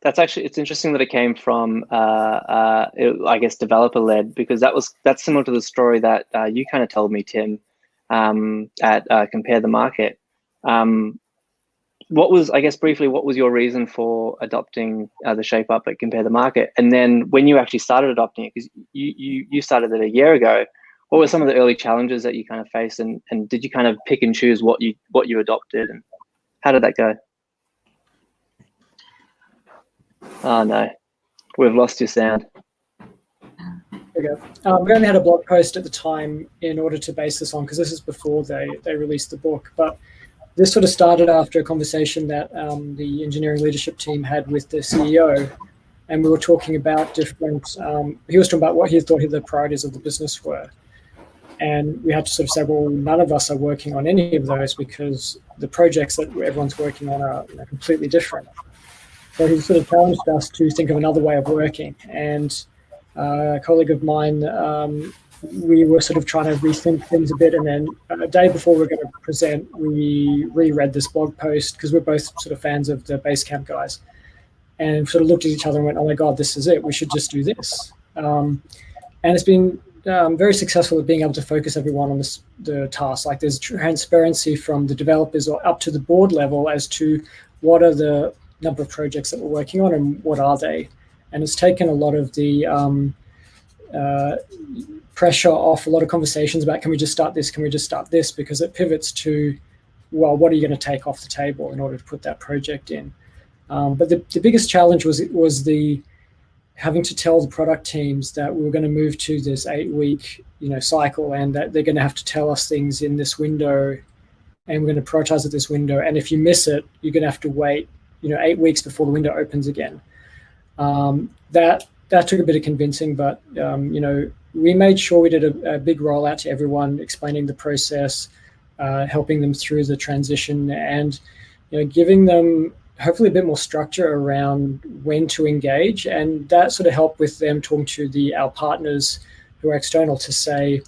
That's actually, it's interesting that it came from, I guess, developer led, because that's similar to the story that you kind of told me, Tim, at Compare the Market. What was, I guess, briefly, what was your reason for adopting the shape up at Compare the Market? And then when you actually started adopting it, because you started it a year ago, what were some of the early challenges that you kind of faced, and did you kind of pick and choose what you adopted, and how did that go? Oh no, we've lost your sound. There we go. We only had a blog post at the time in order to base this on, because this is before they released the book. But this sort of started after a conversation that the engineering leadership team had with the CEO, and we were talking about different. He was talking about what he thought the priorities of the business were, and we had to sort of say, well, none of us are working on any of those because the projects that everyone's working on are completely different. So he sort of challenged us to think of another way of working. And a colleague of mine, we were sort of trying to rethink things a bit. And then a day before we were going to present, we reread this blog post, because we're both sort of fans of the Basecamp guys, and sort of looked at each other and went, oh my God, this is it. We should just do this. And it's been very successful at being able to focus everyone on the task. Like, there's transparency from the developers or up to the board level as to what are the number of projects that we're working on and what are they. And it's taken a lot of the pressure off a lot of conversations about, can we just start this, because it pivots to, well, what are you going to take off the table in order to put that project in. But the biggest challenge was the having to tell the product teams that we were going to move to this 8-week cycle, and that they're going to have to tell us things in this window, and we're going to prioritize at this window, and if you miss it, you're going to have to wait 8 weeks before the window opens again. That took a bit of convincing, but we made sure we did a big rollout to everyone, explaining the process, helping them through the transition, and giving them hopefully a bit more structure around when to engage. And that sort of helped with them talking to our partners who are external to say,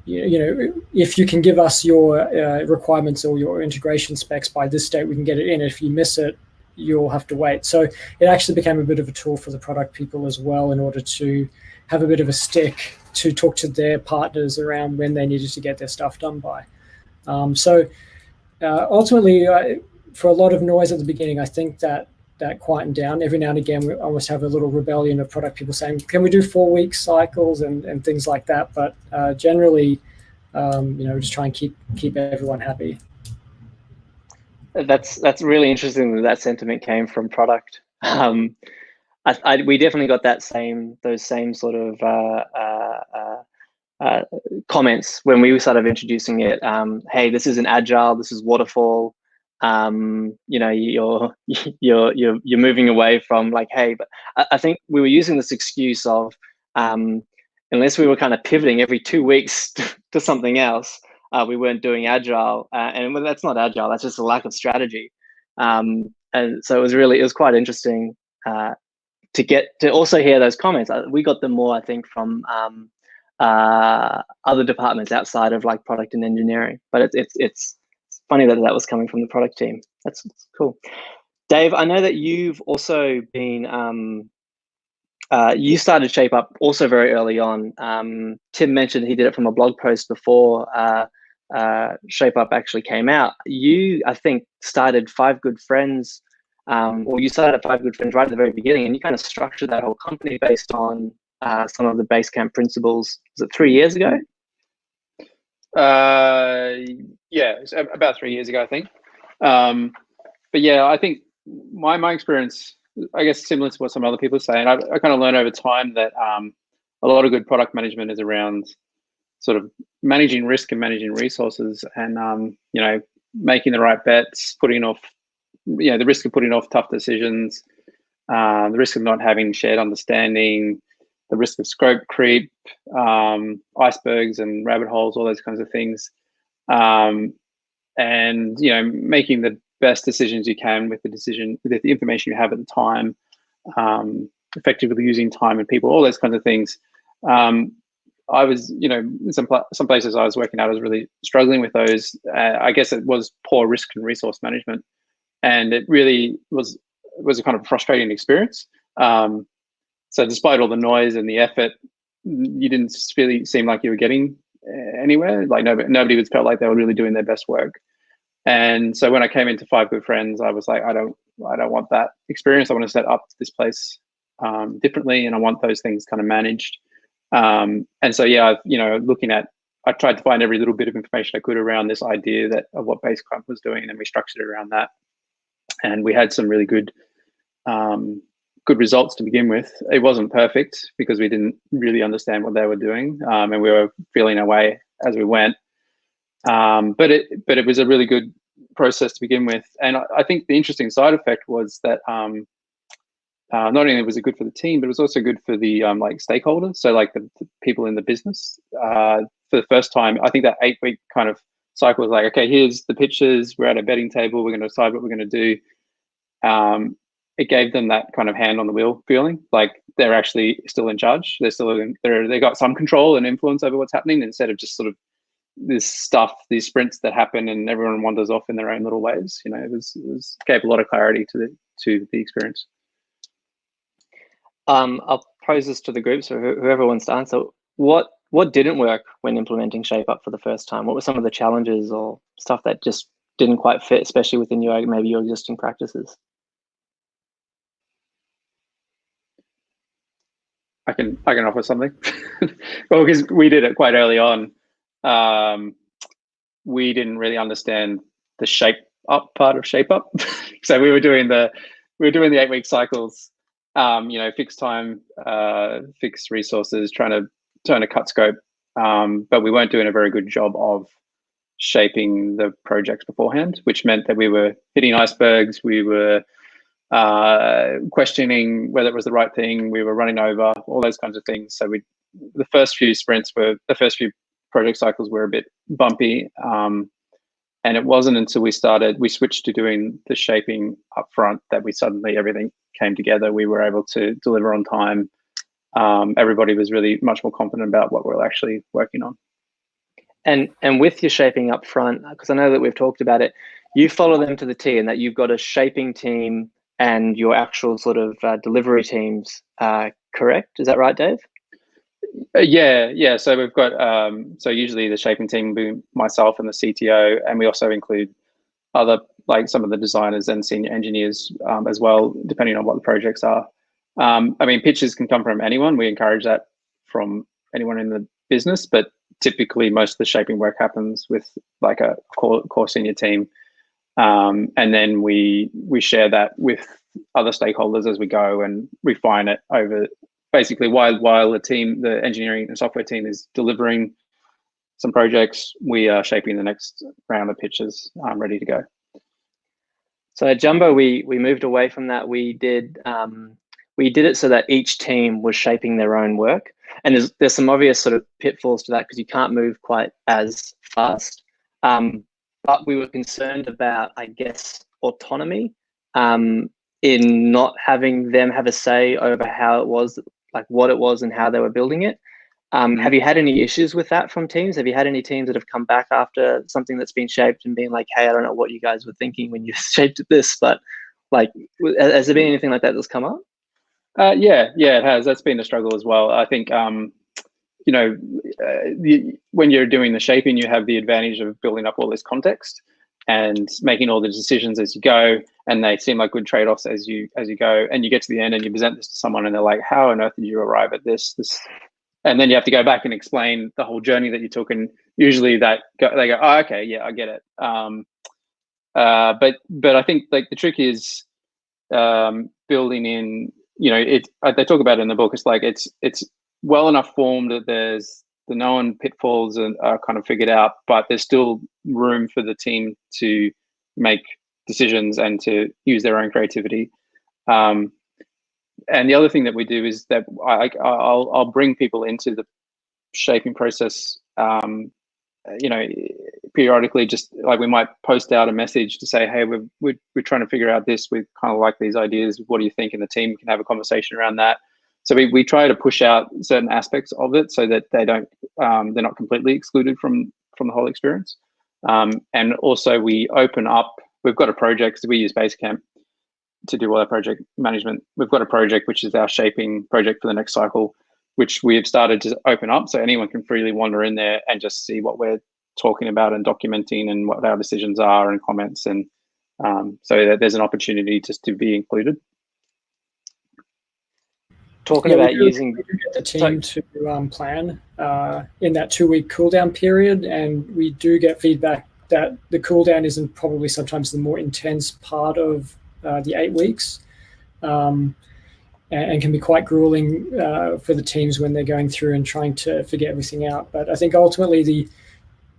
if you can give us your requirements or your integration specs by this date, we can get it in. If you miss it, you'll have to wait. So it actually became a bit of a tool for the product people as well, in order to have a bit of a stick to talk to their partners around when they needed to get their stuff done by. Ultimately, for a lot of noise at the beginning, I think that quietened down. Every now and again, we almost have a little rebellion of product people saying, can we do 4-week cycles and things like that? But generally, just try and keep everyone happy. That's really interesting that sentiment came from product. We definitely got those same sort of comments when we started introducing it. Hey, this isn't agile. This is waterfall. You're moving away from, like, hey, but I think we were using this excuse of unless we were kind of pivoting every 2 weeks to something else, we weren't doing agile, and that's not agile, that's just a lack of strategy. And so it was quite interesting to get to also hear those comments. We got them more, I think, from other departments outside of like product and engineering, but it's funny that was coming from the product team. That's cool. Dave, I know that you've also been, you started Shape Up also very early on. Tim mentioned he did it from a blog post before Shape Up actually came out. You, I think, started 5 Good Friends, or you started at 5 Good Friends right at the very beginning, and you kind of structured that whole company based on some of the Basecamp principles. Was it 3 years ago? Yeah, it's about 3 years ago, I think. But yeah, I think my experience, I guess, similar to what some other people say, and I kind of learned over time that a lot of good product management is around sort of managing risk and managing resources, and making the right bets, putting off, the risk of putting off tough decisions, the risk of not having shared understanding, the risk of scope creep, icebergs and rabbit holes, all those kinds of things. And making the best decisions you can with the information you have at the time, effectively using time and people, all those kinds of things. I was, some places I was working at, I was really struggling with those. I guess it was poor risk and resource management, and it really was a kind of frustrating experience. So despite all the noise and the effort, you didn't really seem like you were getting anywhere. Like nobody was felt like they were really doing their best work. And so when I came into Five Good Friends, I was like, I don't want that experience. I want to set up this place differently, and I want those things kind of managed. And so I tried to find every little bit of information I could around this idea of what Basecamp was doing, and we structured it around that. And we had some really good results to begin with. It wasn't perfect because we didn't really understand what they were doing, and we were feeling our way as we went. But it was a really good process to begin with. And I think the interesting side effect was that not only was it good for the team, but it was also good for the stakeholders. So like the people in the business. For the first time, I think that 8-week kind of cycle was like, okay, here's the pitches. We're at a betting table. We're going to decide what we're going to do. It gave them that kind of hand on the wheel feeling, like they're actually still in charge. They got some control and influence over what's happening, instead of just sort of these sprints that happen and everyone wanders off in their own little ways. It gave a lot of clarity to the experience. I'll pose this to the group, so whoever wants to answer. What didn't work when implementing ShapeUp for the first time? What were some of the challenges or stuff that just didn't quite fit, especially within your existing practices? I can offer something. Well, because we did it quite early on. We didn't really understand the shape up part of ShapeUp. So we were doing the 8-week cycles, fixed time, fixed resources, trying to cut scope. But we weren't doing a very good job of shaping the projects beforehand, which meant that we were hitting icebergs. We were questioning whether it was the right thing. We were running over, all those kinds of things. So the first few project cycles were a bit bumpy. And it wasn't until we switched to doing the shaping up front that everything came together. We were able to deliver on time. Everybody was really much more confident about what we're actually working on. And with your shaping up front, because I know that we've talked about it, you follow them to the T, and that you've got a shaping team and your actual sort of delivery teams, correct? Is that right, Dave? Yeah. So we've got usually the shaping team will be myself and the CTO, and we also include other, like some of the designers and senior engineers as well, depending on what the projects are. Pitches can come from anyone. We encourage that from anyone in the business, but typically most of the shaping work happens with like a core senior team. And then we share that with other stakeholders as we go and refine it over basically while the engineering and software team is delivering some projects, we are shaping the next round of pitches ready to go. So at Jumbo, we moved away from that. We did it so that each team was shaping their own work. And there's some obvious sort of pitfalls to that because you can't move quite as fast. But we were concerned about, I guess, autonomy in not having them have a say over how it was, like what it was and how they were building it. Have you had any issues with that from teams? Have you had any teams that have come back after something that's been shaped and been like, hey, I don't know what you guys were thinking when you shaped this, but like, has there been anything like that that's come up? Yeah, it has. That's been a struggle as well. I think, when you're doing the shaping, you have the advantage of building up all this context and making all the decisions as you go, and they seem like good trade-offs as you go, and you get to the end and you present this to someone and they're like, how on earth did you arrive at this? And then you have to go back and explain the whole journey that you took, and usually they go, oh, okay, yeah, I get it. But I think like the trick is building in, they talk about it in the book. It's like it's well enough formed that there's the known pitfalls are kind of figured out, but there's still room for the team to make decisions and to use their own creativity. And the other thing that we do is that I'll bring people into the shaping process, you know, periodically. Just like we might post out a message to say, hey, we're trying to figure out this. We kind of like these ideas. What do you think? And the team can have a conversation around that. So we try to push out certain aspects of it so that they don't, they're not completely excluded from the whole experience. And also we open up, we've got a project, so we use Basecamp to do all our project management. We've got a project, which is our shaping project for the next cycle, which we've started to open up so anyone can freely wander in there and just see what we're talking about and documenting and what our decisions are and comments. And so that there's an opportunity just to be included. Talking about using get the team to plan in that 2-week cooldown period, and we do get feedback that the cooldown isn't probably sometimes the more intense part of the 8 weeks, and can be quite grueling for the teams when they're going through and trying to figure everything out. But I think ultimately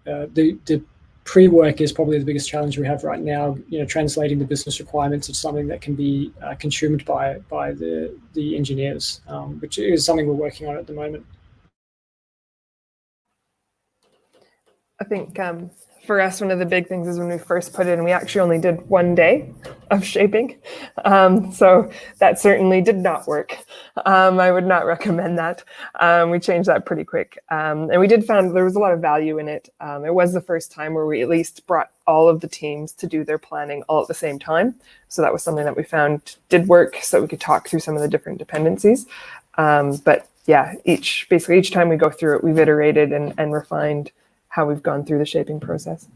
the pre-work is probably the biggest challenge we have right now. You know, translating the business requirements of something that can be consumed by the engineers, which is something we're working on at the moment. I think for us, one of the big things is when we first put it in, we actually only did 1 day of shaping. So that certainly did not work. I would not recommend that. We changed that pretty quick. And we did find there was a lot of value in it. It was the first time where we at least brought all of the teams to do their planning all at the same time. So that was something that we found did work, so that we could talk through some of the different dependencies. But yeah, basically each time we go through it, we've iterated and refined how we've gone through the shaping process.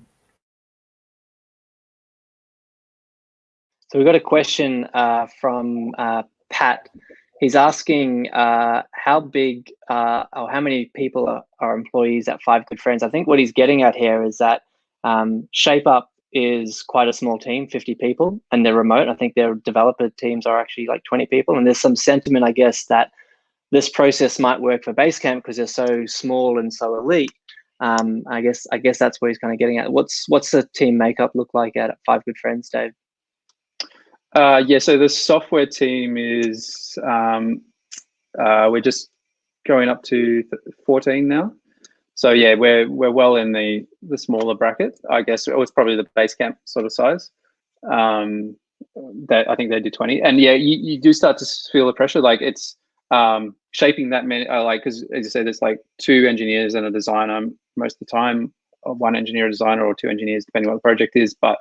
So we've got a question from Pat. He's asking how big or how many people are employees at Five Good Friends. I think what he's getting at here is that ShapeUp is quite a small team, 50 people, and they're remote. I think their developer teams are actually like 20 people. And there's some sentiment, I guess, that this process might work for Basecamp because they're so small and so elite. I guess that's what he's kind of getting at. What's the team makeup look like at Five Good Friends, Dave? Yeah, so the software team is we're just going up to 14 now. So yeah, we're well in the smaller bracket. I guess it was probably the Basecamp sort of size. That I think they did 20, and yeah, you do start to feel the pressure. Like it's shaping that many. Like because as you said, there's like 2 engineers and a designer most of the time, or 1 engineer, a designer, or 2 engineers, depending on what the project is. But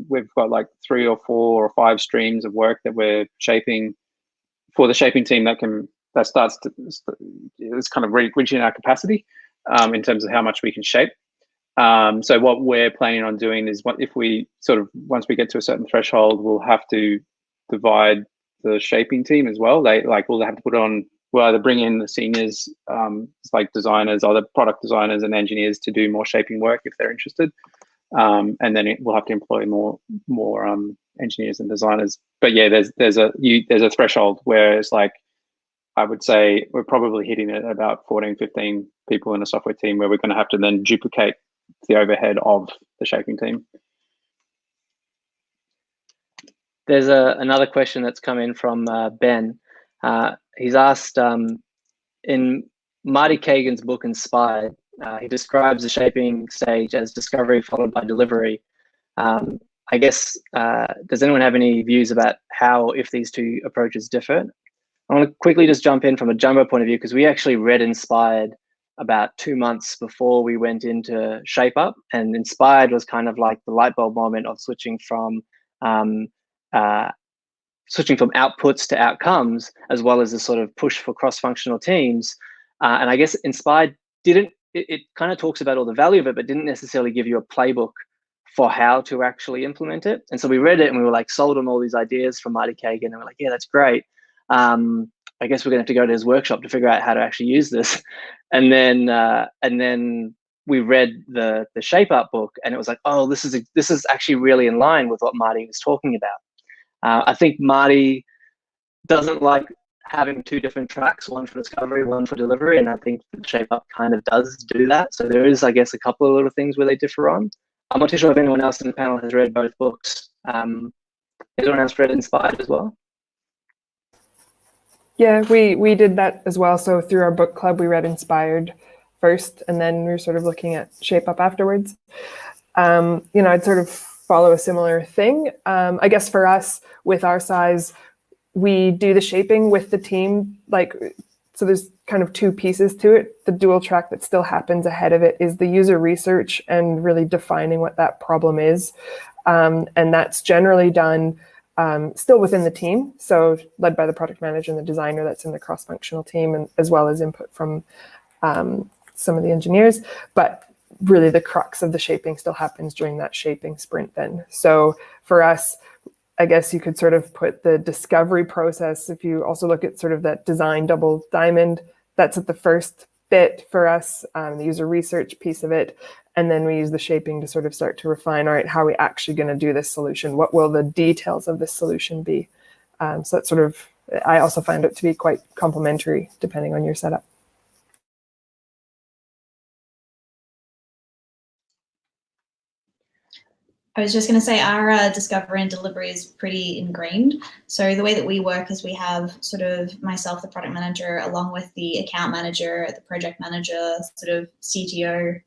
we've got like 3 or 4 or 5 streams of work that we're shaping for the shaping team that starts to, it's kind of reaching our capacity in terms of how much we can shape. So what we're planning on doing is if we sort of, once we get to a certain threshold, we'll have to divide the shaping team as well. We'll have to we'll either bring in the seniors, like designers, other product designers and engineers to do more shaping work if they're interested. And then we'll have to employ more engineers and designers. But yeah, there's a threshold where it's like, I would say we're probably hitting it about 14, 15 people in a software team where we're going to have to then duplicate the overhead of the shaping team. There's another question that's come in from Ben. He's asked, in Marty Kagan's book Inspired, he describes the shaping stage as discovery followed by delivery. I guess, does anyone have any views about if these two approaches differ? I want to quickly just jump in from a Jumbo point of view, because we actually read Inspired about 2 months before we went into ShapeUp, and Inspired was kind of like the light bulb moment of switching from outputs to outcomes, as well as the sort of push for cross-functional teams. And I guess Inspired it kind of talks about all the value of it, but didn't necessarily give you a playbook for how to actually implement it. And so we read it and we were like sold on all these ideas from Marty Kagan, and we're like, yeah, that's great. I guess we're gonna have to go to his workshop to figure out how to actually use this. And then we read the ShapeUp book, and it was like, oh, this is actually really in line with what Marty was talking about. I think Marty doesn't like having two different tracks, one for discovery, one for delivery, and I think the Shape Up kind of does do that. So there is, I guess, a couple of little things where they differ on. I'm not too sure if anyone else in the panel has read both books. Has anyone else read Inspired as well? Yeah, we did that as well. So through our book club, we read Inspired first, and then we were sort of looking at Shape Up afterwards. I'd sort of follow a similar thing. I guess for us, with our size, we do the shaping with the team. So there's kind of two pieces to it. The dual track that still happens ahead of it is the user research and really defining what that problem is. And that's generally done still within the team. So led by the product manager and the designer that's in the cross-functional team, and as well as input from some of the engineers. But really the crux of the shaping still happens during that shaping sprint then. So for us, I guess you could sort of put the discovery process, if you also look at sort of that design double diamond, that's at the first bit for us, the user research piece of it. And then we use the shaping to sort of start to refine, all right, how are we actually going to do this solution? What will the details of this solution be? So that's sort of, I also find it to be quite complementary depending on your setup. I was just going to say our discovery and delivery is pretty ingrained. So the way that we work is we have sort of myself, the product manager, along with the account manager, the project manager, sort of CTO,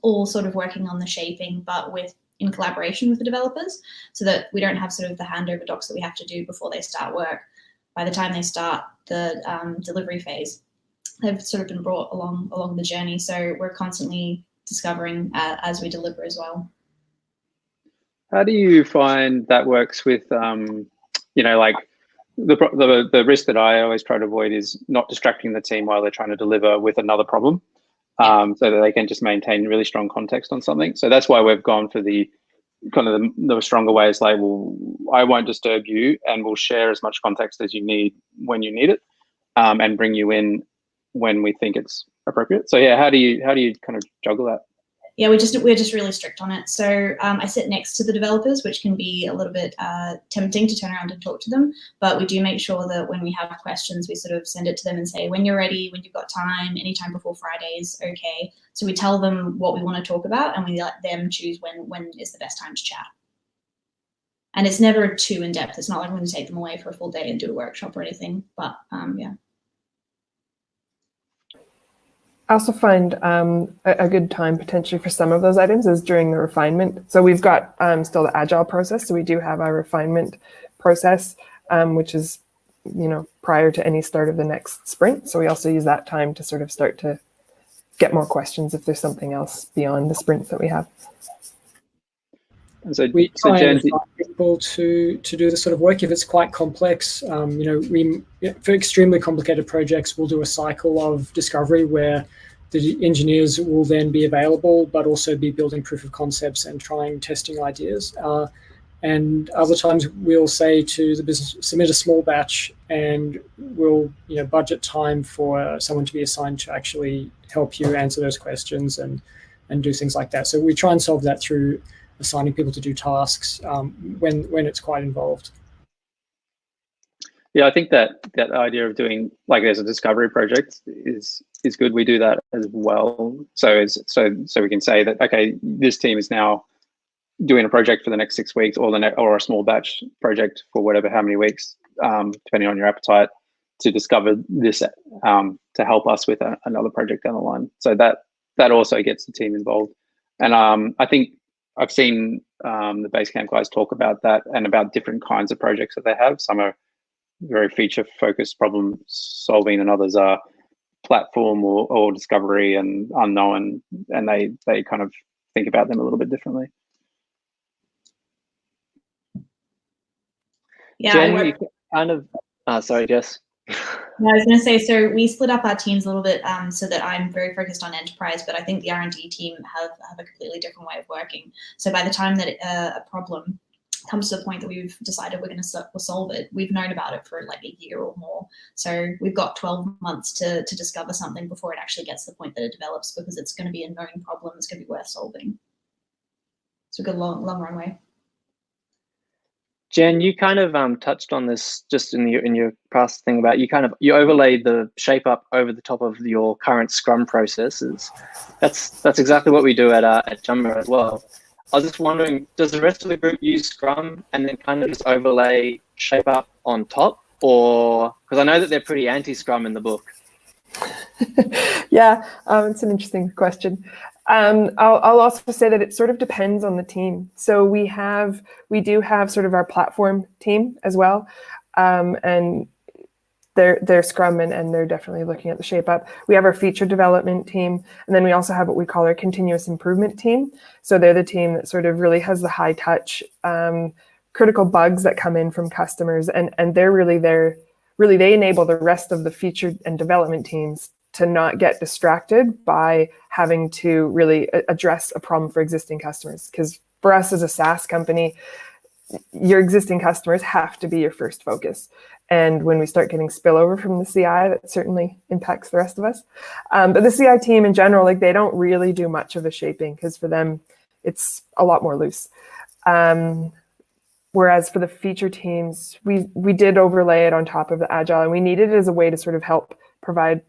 all sort of working on the shaping, but in collaboration with the developers, so that we don't have sort of the handover docs that we have to do before they start work. By the time they start the delivery phase, they've sort of been brought along the journey. So we're constantly discovering as we deliver as well. How do you find that works with, like the risk that I always try to avoid is not distracting the team while they're trying to deliver with another problem, so that they can just maintain really strong context on something. So that's why we've gone for the kind of the stronger ways, like, well, I won't disturb you and we'll share as much context as you need when you need it, and bring you in when we think it's appropriate. So yeah, how do you kind of juggle that? Yeah, we're just really strict on it. So I sit next to the developers, which can be a little bit tempting to turn around and talk to them. But we do make sure that when we have questions, we sort of send it to them and say, when you're ready, when you've got time, anytime before Fridays, okay. So we tell them what we want to talk about, and we let them choose when is the best time to chat. And it's never too in-depth. It's not like I'm going to take them away for a full day and do a workshop or anything. But yeah. I also find a good time potentially for some of those items is during the refinement. So we've got still the agile process. So we do have our refinement process, which is, prior to any start of the next sprint. So we also use that time to sort of start to get more questions if there's something else beyond the sprints that we have. And so we try and invite people to do this sort of work if it's quite complex. For extremely complicated projects, we'll do a cycle of discovery where the engineers will then be available, but also be building proof of concepts and trying testing ideas. And other times we'll say to the business, submit a small batch, and we'll budget time for someone to be assigned to actually help you answer those questions and do things like that. So we try and solve that through assigning people to do tasks when it's quite involved. Yeah, I think that idea of doing like there's a discovery project is good. We do that as well. So we can say that, okay, this team is now doing a project for the next 6 weeks, or a small batch project for how many weeks, depending on your appetite, to discover this to help us with another project down the line. So that also gets the team involved. And I think I've seen the Basecamp guys talk about that and about different kinds of projects that they have. Some are very feature-focused problem solving, and others are platform or discovery and unknown, and they kind of think about them a little bit differently. Yeah, Jen, sorry, Jess. I was going to say, so we split up our teams a little bit so that I'm very focused on enterprise, but I think the R&D team have a completely different way of working. So by the time that a problem comes to the point that we've decided we're going to solve it, we've known about it for like a year or more. So we've got 12 months to discover something before it actually gets to the point that it develops, because it's going to be a known problem. It's going to be worth solving. So a good long runway. Jen, you kind of touched on this just in your past thing about you overlaid the shape up over the top of your current Scrum processes. That's exactly what we do at Jumbo as well. I was just wondering, does the rest of the group use Scrum and then kind of just overlay shape up on top, or because I know that they're pretty anti-Scrum in the book? Yeah, it's an interesting question. I'll also say that it sort of depends on the team. So we do have sort of our platform team as well, and they're Scrum and they're definitely looking at the shape up. We have our feature development team, and then we also have what we call our continuous improvement team. So they're the team that sort of really has the high touch, critical bugs that come in from customers, and they're really there. Really, they enable the rest of the feature and development teams to not get distracted by having to really address a problem for existing customers. Because for us as a SaaS company, your existing customers have to be your first focus. And when we start getting spillover from the CI, that certainly impacts the rest of us. But the CI team in general, like, they don't really do much of a shaping because for them, it's a lot more loose. Whereas for the feature teams, we did overlay it on top of the Agile, and we needed it as a way to sort of help provide,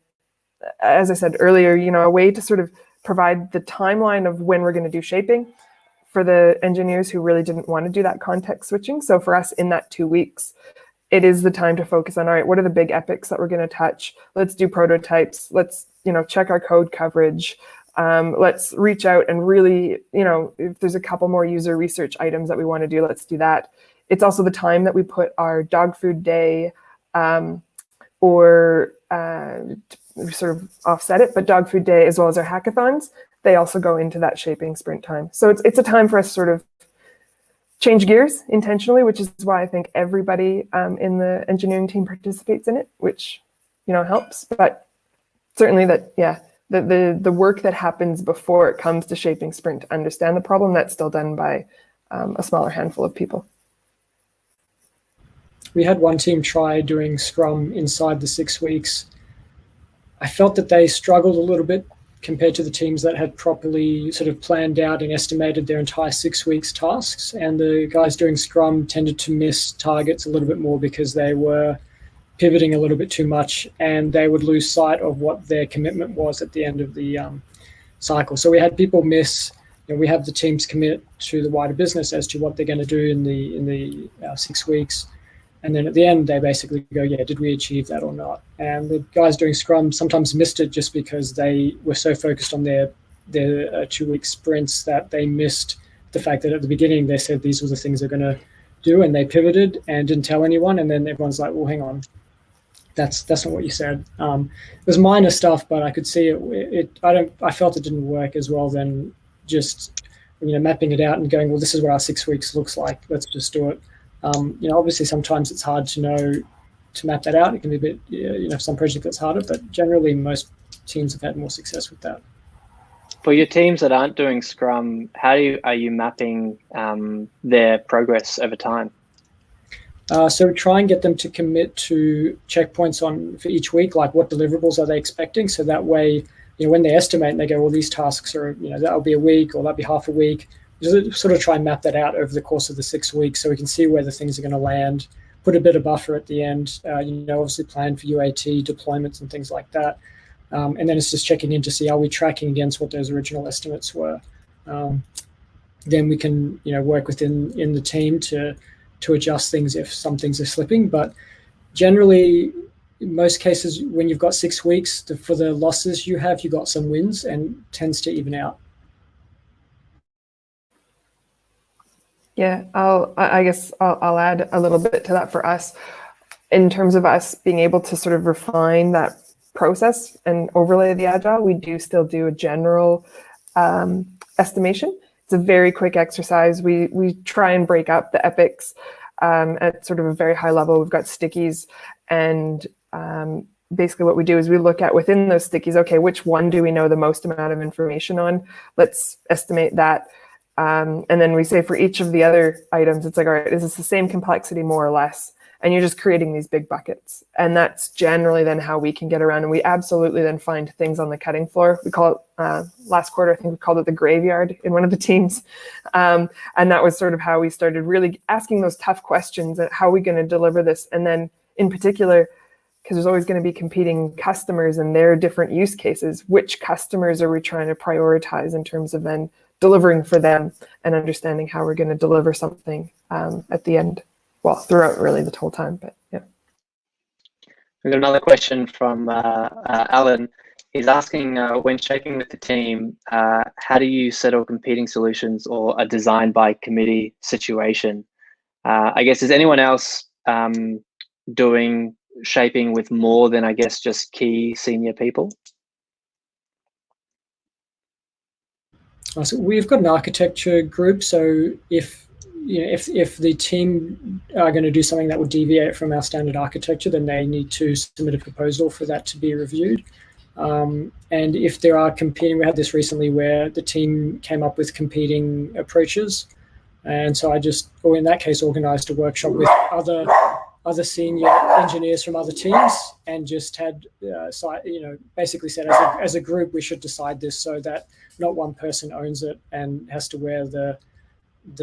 as I said earlier, a way to sort of provide the timeline of when we're going to do shaping for the engineers who really didn't want to do that context switching. So for us in that 2 weeks, it is the time to focus on, all right, what are the big epics that we're going to touch? Let's do prototypes. Let's, check our code coverage. Let's reach out and really, if there's a couple more user research items that we want to do, let's do that. It's also the time that we put our dog food day or sort of offset it, but dog food day as well as our hackathons, they also go into that shaping sprint time. So it's a time for us to sort of change gears intentionally, which is why I think everybody in the engineering team participates in it, which, helps. But certainly that, yeah, the work that happens before it comes to shaping sprint to understand the problem, that's still done by a smaller handful of people. We had one team try doing Scrum inside the 6 weeks. I felt that they struggled a little bit compared to the teams that had properly sort of planned out and estimated their entire 6 weeks tasks. And the guys doing Scrum tended to miss targets a little bit more because they were pivoting a little bit too much, and they would lose sight of what their commitment was at the end of the cycle. So we had people miss, we have the teams commit to the wider business as to what they're going to do in the 6 weeks. And then at the end, they basically go, yeah, did we achieve that or not? And the guys doing Scrum sometimes missed it just because they were so focused on their 2 week sprints that they missed the fact that at the beginning they said these were the things they're going to do, and they pivoted and didn't tell anyone. And then everyone's like, well, hang on, that's not what you said. It was minor stuff, but I could see it. I felt it didn't work as well than just mapping it out and going, well, this is what our 6 weeks looks like. Let's just do it. Obviously sometimes it's hard to know to map that out. It can be a bit, some project that's harder, but generally most teams have had more success with that. For your teams that aren't doing Scrum, how are you mapping their progress over time? So we try and get them to commit to checkpoints for each week, like what deliverables are they expecting? So that way, when they estimate and they go, well, these tasks are, that'll be a week or that'll be half a week. Just sort of try and map that out over the course of the 6 weeks so we can see where the things are going to land, put a bit of buffer at the end, obviously plan for UAT deployments and things like that. And then it's just checking in to see, are we tracking against what those original estimates were? Then we can, work in the team to adjust things if some things are slipping. But generally, in most cases, when you've got 6 weeks, for the losses you've got some wins and tends to even out. Yeah, I guess I'll add a little bit to that for us in terms of us being able to sort of refine that process and overlay the Agile. We do still do a general estimation. It's a very quick exercise. We try and break up the epics at sort of a very high level. We've got stickies, and basically what we do is we look at within those stickies, okay, which one do we know the most amount of information on? Let's estimate that. And then we say for each of the other items, it's like, all right, is this the same complexity more or less? and you're just creating these big buckets. And that's generally then how we can get around. And we absolutely then find things on the cutting floor. We call it, last quarter, I think we called it the graveyard in one of the teams. And that was sort of how we started really asking those tough questions at how are we going to deliver this? And then in particular, because there's always going to be competing customers and their different use cases, which customers are we trying to prioritize in terms of then delivering for them and understanding how we're going to deliver something at the end, well, throughout really the whole time, but yeah. We've got another question from Alan. He's asking, when shaping with the team, how do you settle competing solutions or a design by committee situation? I guess, is anyone else doing shaping with more than, I guess, just key senior people? So we've got an architecture group. So if the team are going to do something that would deviate from our standard architecture, then they need to submit a proposal for that to be reviewed. And if there are competing, we had this recently where the team came up with competing approaches. And so I just, or in that case, organized a workshop with other senior engineers from other teams and just had, basically said as a group, we should decide this so that not one person owns it and has to wear the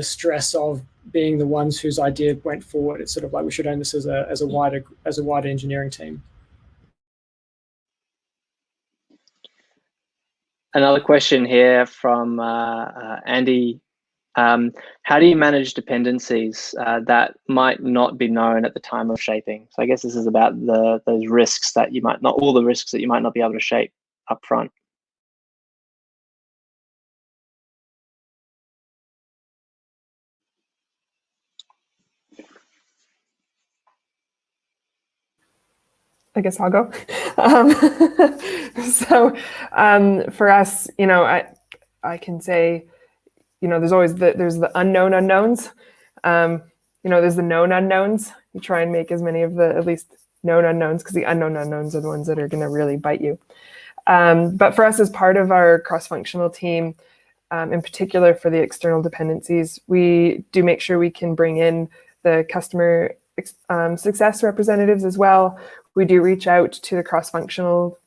stress of being the ones whose idea went forward. It's sort of like we should own this as a wider engineering team. Another question here from Andy. How do you manage dependencies that might not be known at the time of shaping? So I guess this is about those risks that you might not, all the risks that you might not be able to shape up front. I guess I'll go. So for us, I can say, there's always there's the unknown unknowns. There's the known unknowns. You try and make as many of the at least known unknowns, because the unknown unknowns are the ones that are going to really bite you. But for us, as part of our cross-functional team, in particular for the external dependencies, we do make sure we can bring in the customer success representatives as well. We do reach out to the cross-functional,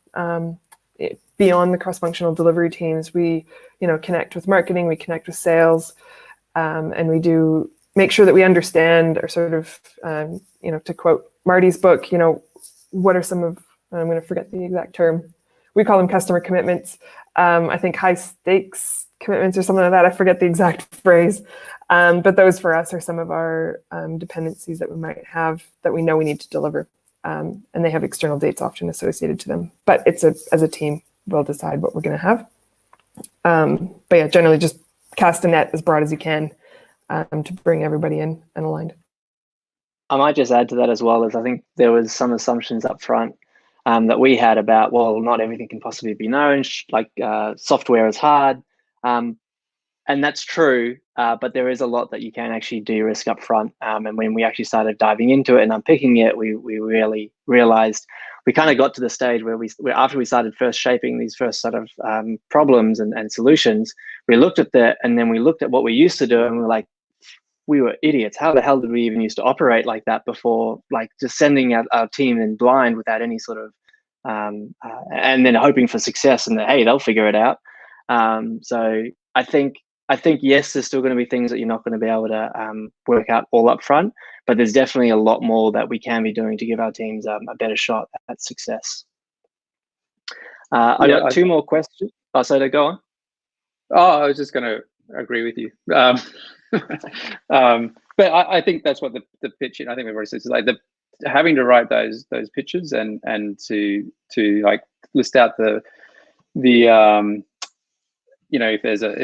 beyond the cross-functional delivery teams. We, connect with marketing, we connect with sales, and we do make sure that we understand or sort of, to quote Marty's book, what are some of, I'm going to forget the exact term. We call them customer commitments. I think high stakes commitments or something like that. I forget the exact phrase. But those for us are some of our dependencies that we might have that we know we need to deliver. And they have external dates often associated to them. But it's as a team, we'll decide what we're going to have. But yeah, generally just cast a net as broad as you can to bring everybody in and aligned. I might just add to that as well, as I think there was some assumptions up front that we had about, well, not everything can possibly be known, like software is hard. And that's true, but there is a lot that you can actually de-risk up front. And when we actually started diving into it and unpicking it, we really realized we kind of got to the stage where after we started first shaping these first sort of problems and solutions, we looked at that, and then we looked at what we used to do, and we were like, we were idiots. How the hell did we even used to operate like that before? Like just sending our team in blind without any sort of, and then hoping for success and that, hey, they'll figure it out. So I think yes, there's still going to be things that you're not going to be able to work out all up front, but there's definitely a lot more that we can be doing to give our teams a better shot at success. I got two more questions. Oh, so to go on. Oh, I was just going to agree with you. But I think that's what the pitch, I think we've already said, is like having to write those pitches and to like list out the if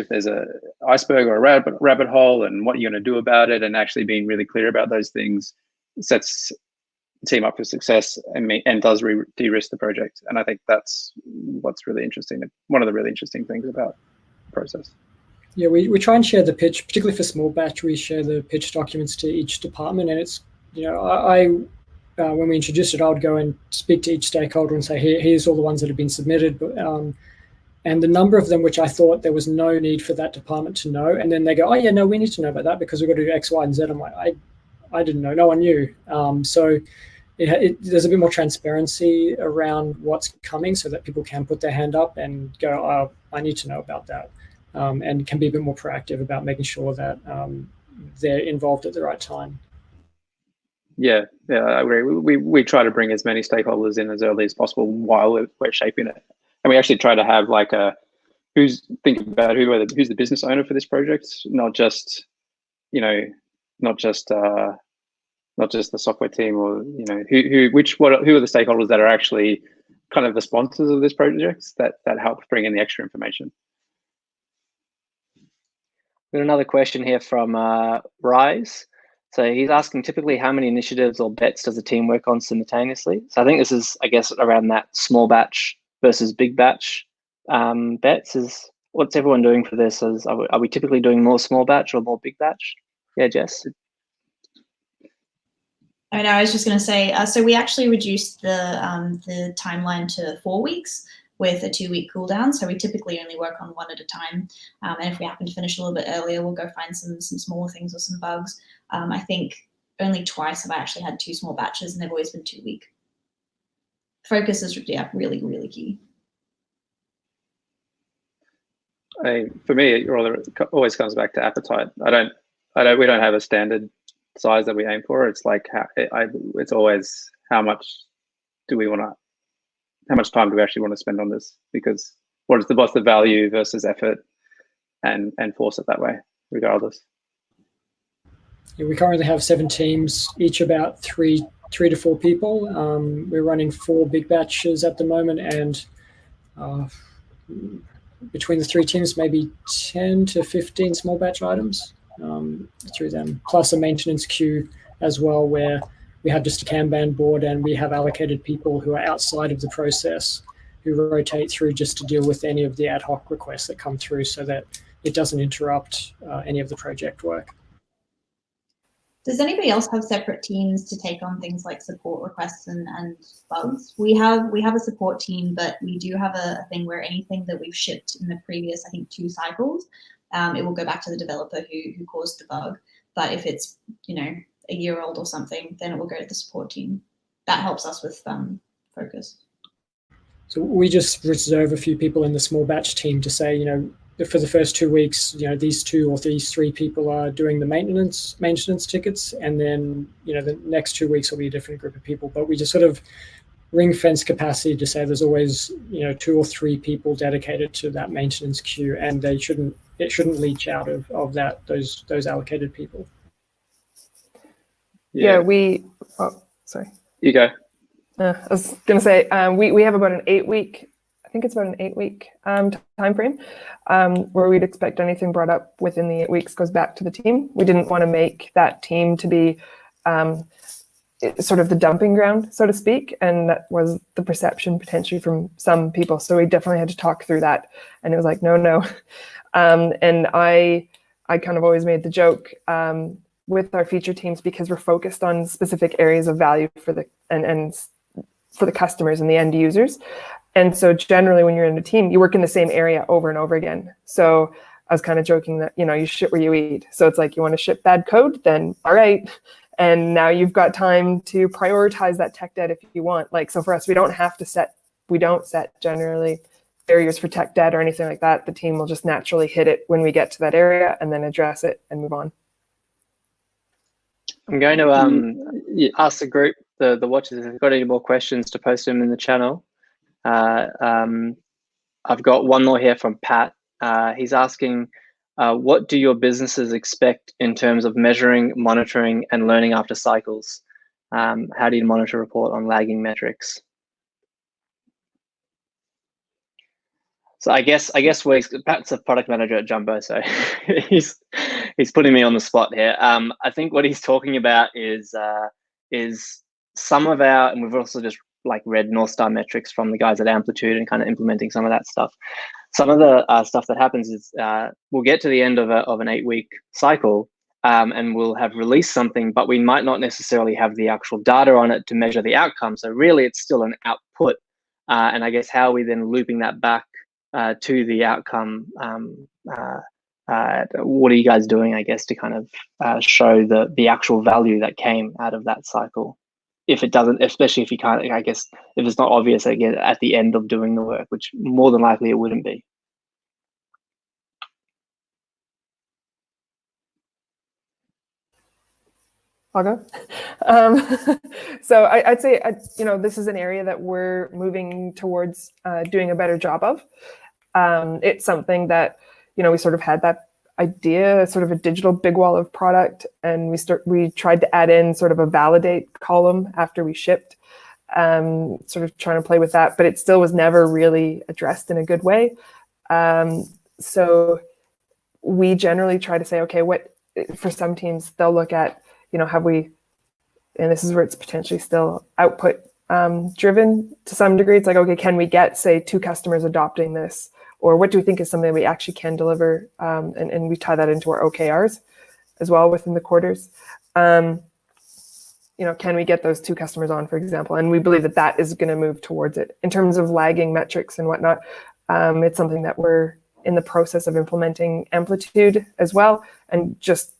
there's a iceberg or a rabbit hole and what you're going to do about it, and actually being really clear about those things sets the team up for success and does de-risk the project. And I think that's what's really interesting. One of the really interesting things about the process. Yeah, we try and share the pitch, particularly for small batch. We share the pitch documents to each department, and it's, I when we introduced it, I would go and speak to each stakeholder and say, here's all the ones that have been submitted, but and the number of them which I thought there was no need for that department to know, and then they go, oh yeah, no, we need to know about that because we've got to do X, Y, and Z. I'm like, I didn't know, no one knew. So there's a bit more transparency around what's coming so that people can put their hand up and go, oh, I need to know about that, and can be a bit more proactive about making sure that they're involved at the right time. Yeah, I agree. We try to bring as many stakeholders in as early as possible while we're shaping it, and we actually try to have like who's thinking about who's the business owner for this project, not just not just the software team, or who are the stakeholders that are actually kind of the sponsors of this project that help bring in the extra information. Got another question here from Rise. So he's asking, typically how many initiatives or bets does a team work on simultaneously? So I think this is, I guess, around that small batch versus big batch bets. What's everyone doing for this? Are we typically doing more small batch or more big batch? Yeah, Jess? I know, I was just going to say, so we actually reduced the timeline to 4 weeks with a 2-week cooldown. So we typically only work on one at a time. And if we happen to finish a little bit earlier, we'll go find some smaller things or some bugs. I think only twice have I actually had 2 small batches, and they've always been 2-week. Focus is really, really key. For me, it always comes back to appetite. We don't have a standard size that we aim for. It's like it's always how much time do we actually want to spend on this? Because what's the value versus effort, and force it that way, regardless. Yeah, we currently have 7 teams, each about 3 to 4 people. We're running 4 big batches at the moment, and between the 3 teams, maybe 10 to 15 small batch items through them, plus a maintenance queue as well, where we have just a Kanban board and we have allocated people who are outside of the process who rotate through just to deal with any of the ad hoc requests that come through so that it doesn't interrupt any of the project work. Does anybody else have separate teams to take on things like support requests and bugs? We have a support team, but we do have a thing where anything that we've shipped in the previous, I think, 2 cycles, it will go back to the developer who caused the bug. But if it's, a year old or something, then it will go to the support team. That helps us with focus. So we just reserve a few people in the small batch team to say, for the first 2 weeks, these 2 or these 3 people are doing the maintenance tickets, and then the next 2 weeks will be a different group of people. But we just sort of ring fence capacity to say there's always 2 or 3 people dedicated to that maintenance queue, and it shouldn't leach out of those allocated people. Yeah, sorry. You go. I was going to say, we have about an 8-week, I think it's about an 8-week time frame where we'd expect anything brought up within the 8 weeks goes back to the team. We didn't want to make that team to be sort of the dumping ground, so to speak, and that was the perception potentially from some people. So we definitely had to talk through that, and it was like, no. And I kind of always made the joke with our feature teams, because we're focused on specific areas of value for the and for the customers and the end users. And so generally when you're in a team, you work in the same area over and over again. So I was kind of joking that, you shit where you eat. So it's like, you want to ship bad code, then all right. And now you've got time to prioritize that tech debt if you want. So for us, we don't set generally barriers for tech debt or anything like that. The team will just naturally hit it when we get to that area and then address it and move on. I'm going to ask the group, the watchers, if they've got any more questions, to post them in the channel. I've got one more here from Pat. He's asking, what do your businesses expect in terms of measuring, monitoring, and learning after cycles? How do you monitor report on lagging metrics? So I guess Pat's a product manager at Jumbo, so he's putting me on the spot here. I think what he's talking about is some of our, and we've also just read North Star metrics from the guys at Amplitude and kind of implementing some of that stuff. Some of the stuff that happens is we'll get to the end of an 8-week cycle and we'll have released something, but we might not necessarily have the actual data on it to measure the outcome. So really it's still an output. And I guess how are we then looping that back to the outcome what are you guys doing, I guess, to kind of show the actual value that came out of that cycle? If it doesn't, especially if you can't, I guess, if it's not obvious again at the end of doing the work, which more than likely it wouldn't be. I'll go. So I'd say, this is an area that we're moving towards doing a better job of. It's something that, we sort of had that idea, sort of a digital big wall of product, and we tried to add in sort of a validate column after we shipped, sort of trying to play with that, but it still was never really addressed in a good way. So we generally try to say, okay, what for some teams they'll look at, have we, and this is where it's potentially still output driven to some degree. It's like, okay, can we get, say, 2 customers adopting this? Or what do we think is something we actually can deliver? And we tie that into our OKRs as well within the quarters. Can we get those 2 customers on, for example? And we believe that that is going to move towards it. In terms of lagging metrics and whatnot, it's something that we're in the process of implementing Amplitude as well, and just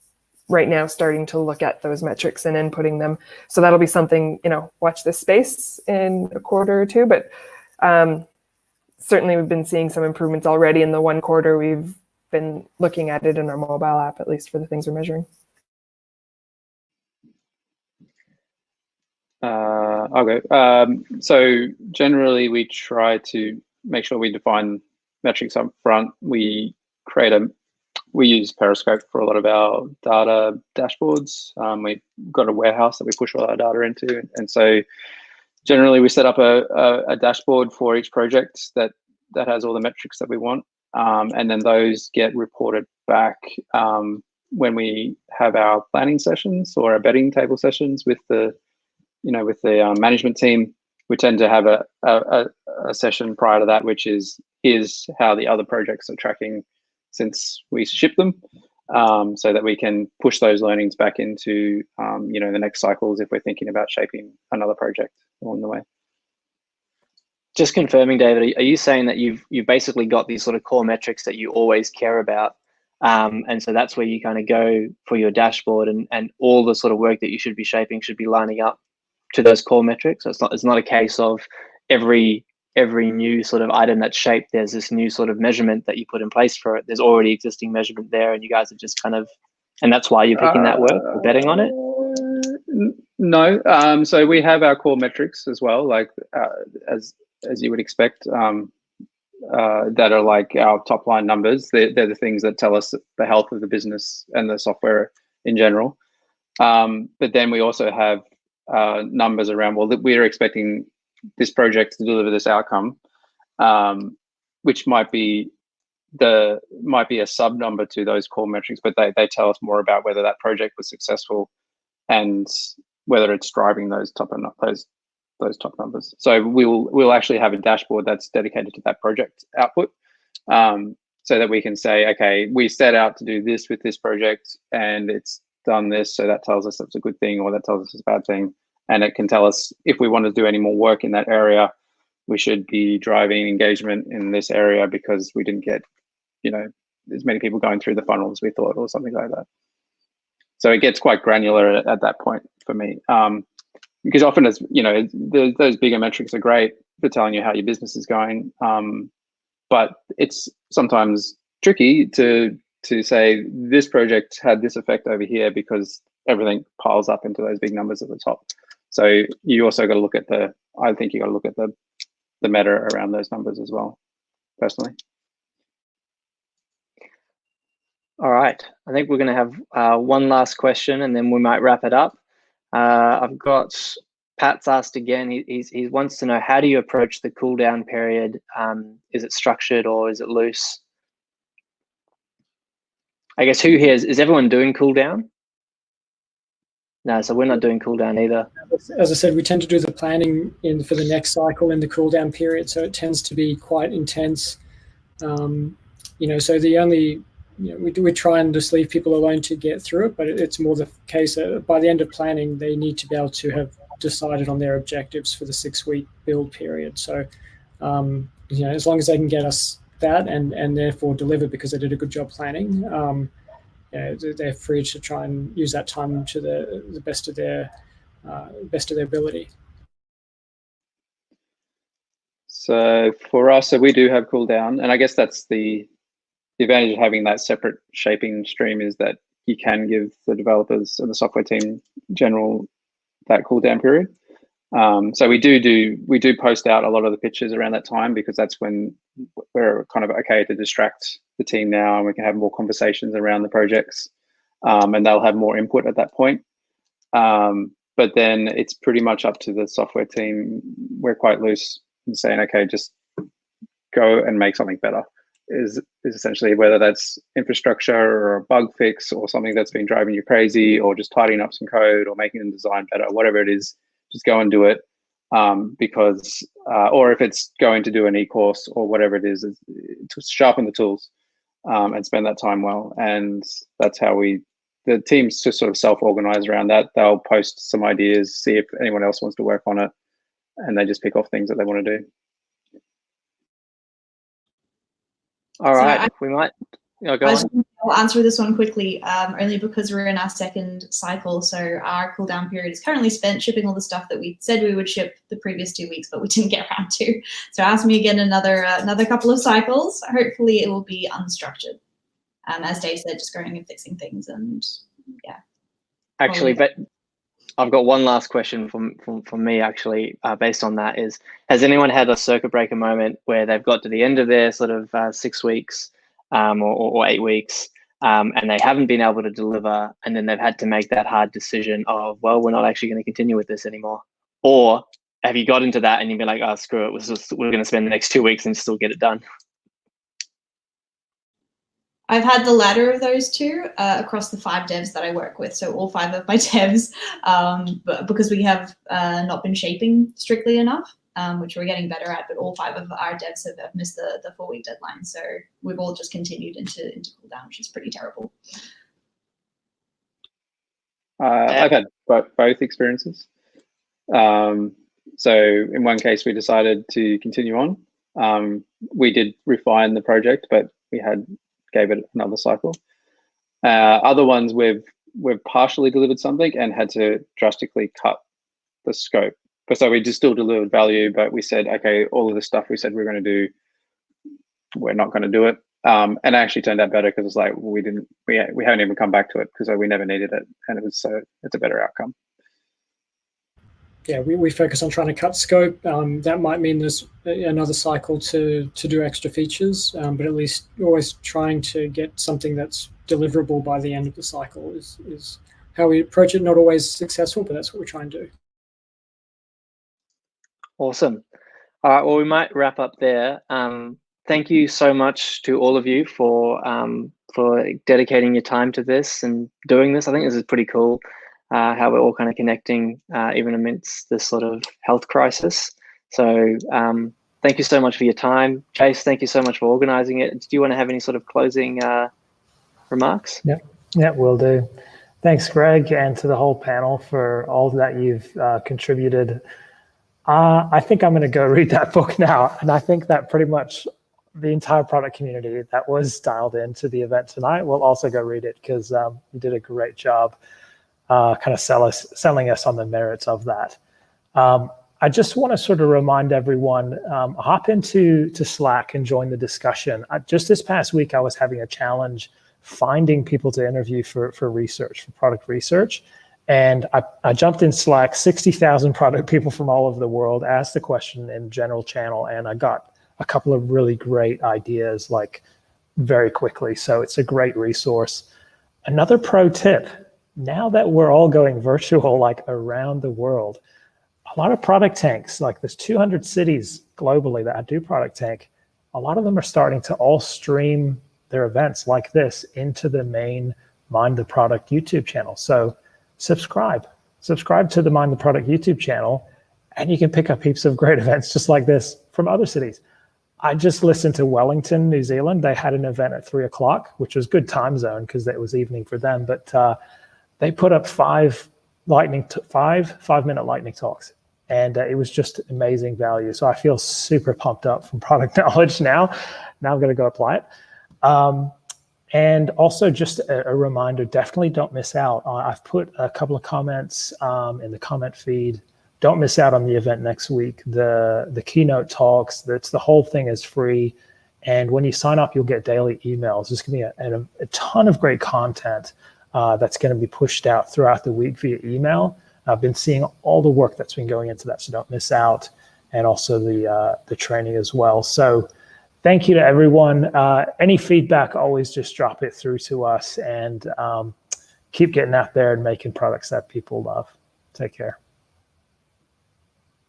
right now starting to look at those metrics and inputting them. So that'll be something, watch this space in a quarter or 2, but certainly we've been seeing some improvements already in the 1 quarter. We've been looking at it in our mobile app, at least for the things we're measuring. Okay. So generally we try to make sure we define metrics up front. We use Periscope for a lot of our data dashboards. We've got a warehouse that we push all our data into. And so generally we set up a dashboard for each project that has all the metrics that we want. And then those get reported back when we have our planning sessions or our betting table sessions with the management team. We tend to have a session prior to that, which is how the other projects are tracking since we ship them, so that we can push those learnings back into the next cycles if we're thinking about shaping another project along the way. Just confirming, David, are you saying that you've basically got these sort of core metrics that you always care about, and so that's where you kind of go for your dashboard, and all the sort of work that you should be shaping should be lining up to those core metrics? So it's not a case of every new sort of item that's shaped, there's this new sort of measurement that you put in place for it. There's already existing measurement there, and you guys are just kind of, and that's why you're picking that work or betting on it? No. So we have our core metrics as well, like as you would expect, that are like our top line numbers. They're the things that tell us the health of the business and the software in general. But then we also have numbers around, well, we're expecting this project to deliver this outcome, which might be a sub number to those core metrics, but they tell us more about whether that project was successful and whether it's driving those top numbers. So we'll actually have a dashboard that's dedicated to that project output, so that we can say, okay, we set out to do this with this project and it's done this, so that tells us that's a good thing, or that tells us it's a bad thing. And it can tell us if we want to do any more work in that area, we should be driving engagement in this area because we didn't get, as many people going through the funnel as we thought, or something like that. So it gets quite granular at that point for me, because often as those bigger metrics are great for telling you how your business is going, but it's sometimes tricky to say this project had this effect over here because everything piles up into those big numbers at the top. So you also got to look at I think you got to look at the meta around those numbers as well, personally. All right, I think we're going to have one last question and then we might wrap it up. I've got Pat's asked again. He wants to know, how do you approach the cool down period? Is it structured or is it loose? I guess who here is everyone doing cool down? No, so we're not doing cool down either. As I said, we tend to do the planning for the next cycle in the cool down period, so it tends to be quite intense. So the only, we try and just leave people alone to get through it, but it's more the case that by the end of planning, they need to be able to have decided on their objectives for the 6-week build period. So, as long as they can get us that and therefore deliver because they did a good job planning, they're free to try and use that time to the best of their ability. So for us, so we do have cooldown, and I guess that's the advantage of having that separate shaping stream is that you can give the developers and the software team general that cooldown period. So we do post out a lot of the pitches around that time because that's when we're kind of okay to distract the team now, and we can have more conversations around the projects, and they'll have more input at that point. But then it's pretty much up to the software team. We're quite loose in saying, okay, just go and make something better. Is essentially whether that's infrastructure or a bug fix or something that's been driving you crazy, or just tidying up some code or making the design better, whatever it is, just go and do it. Because or if it's going to do an e-course or whatever it is, to sharpen the tools and spend that time well. And that's how the teams just sort of self-organize around that. They'll post some ideas, see if anyone else wants to work on it, and they just pick off things that they want to do. All right, we might. Go on. I'll answer this one quickly, only because we're in our second cycle. So our cooldown period is currently spent shipping all the stuff that we said we would ship the previous 2 weeks, but we didn't get around to. So ask me again another couple of cycles. Hopefully it will be unstructured. As Dave said, just going and fixing things, and yeah. Actually, but I've got one last question from me, actually, based on that is, has anyone had a circuit breaker moment where they've got to the end of their sort of 6 weeks or 8 weeks and they haven't been able to deliver, and then they've had to make that hard decision of, well, we're not actually going to continue with this anymore? Or have you got into that and you've been like, oh, screw it, we're going to spend the next 2 weeks and still get it done? I've had the latter of those two across the 5 devs that I work with. So all 5 of my devs, but because we have not been shaping strictly enough, which we're getting better at, but all 5 of our devs have missed the 4-week deadline. So we've all just continued into cooldown, which is pretty terrible. I've had both experiences. So in one case, we decided to continue on. We did refine the project, but we gave it another cycle. Other ones, we've partially delivered something and had to drastically cut the scope. So we just still delivered value, but we said, okay, all of the stuff we said we were going to do, we're not going to do it. And it actually turned out better because it's like we haven't even come back to it because we never needed it, and it's a better outcome. Yeah, we focus on trying to cut scope. That might mean there's another cycle to do extra features, but at least always trying to get something that's deliverable by the end of the cycle is how we approach it. Not always successful, but that's what we try and do. Awesome. All right, well, we might wrap up there. Thank you so much to all of you for dedicating your time to this and doing this. I think this is pretty cool. How we're all kind of connecting even amidst this sort of health crisis. So thank you so much for your time. Chase, thank you so much for organizing it. Do you want to have any sort of closing remarks? Yeah, will do. Thanks, Greg, and to the whole panel for all that you've contributed. I think I'm going to go read that book now. And I think that pretty much the entire product community that was dialed into the event tonight will also go read it, because you did a great job kind of selling us on the merits of that. I just want to sort of remind everyone, hop into Slack and join the discussion. Just this past week, I was having a challenge finding people to interview for research, for product research. And I jumped in Slack, 60,000 product people from all over the world, asked the question in general channel, and I got a couple of really great ideas like very quickly. So it's a great resource. Another pro tip, now that we're all going virtual, like around the world, a lot of product tanks, like there's 200 cities globally that do product tank. A lot of them are starting to all stream their events like this into the main Mind the Product YouTube channel. So subscribe to the Mind the Product YouTube channel, and you can pick up heaps of great events just like this from other cities. I just listened to Wellington, New Zealand. They had an event at 3 o'clock, which was good time zone because it was evening for them. But they put up 5 5-minute lightning talks, and it was just amazing value. So I feel super pumped up from product knowledge now. now I'm going to go apply it. And also just a reminder, definitely don't miss out. I've put a couple of comments in the comment feed. Don't miss out on the event next week. The keynote talks, the whole thing is free. And when you sign up, you'll get daily emails. There's going to be a ton of great content that's going to be pushed out throughout the week via email. I've been seeing all the work that's been going into that, so don't miss out. And also the training as well. So thank you to everyone. Any feedback, always just drop it through to us, and keep getting out there and making products that people love. Take care.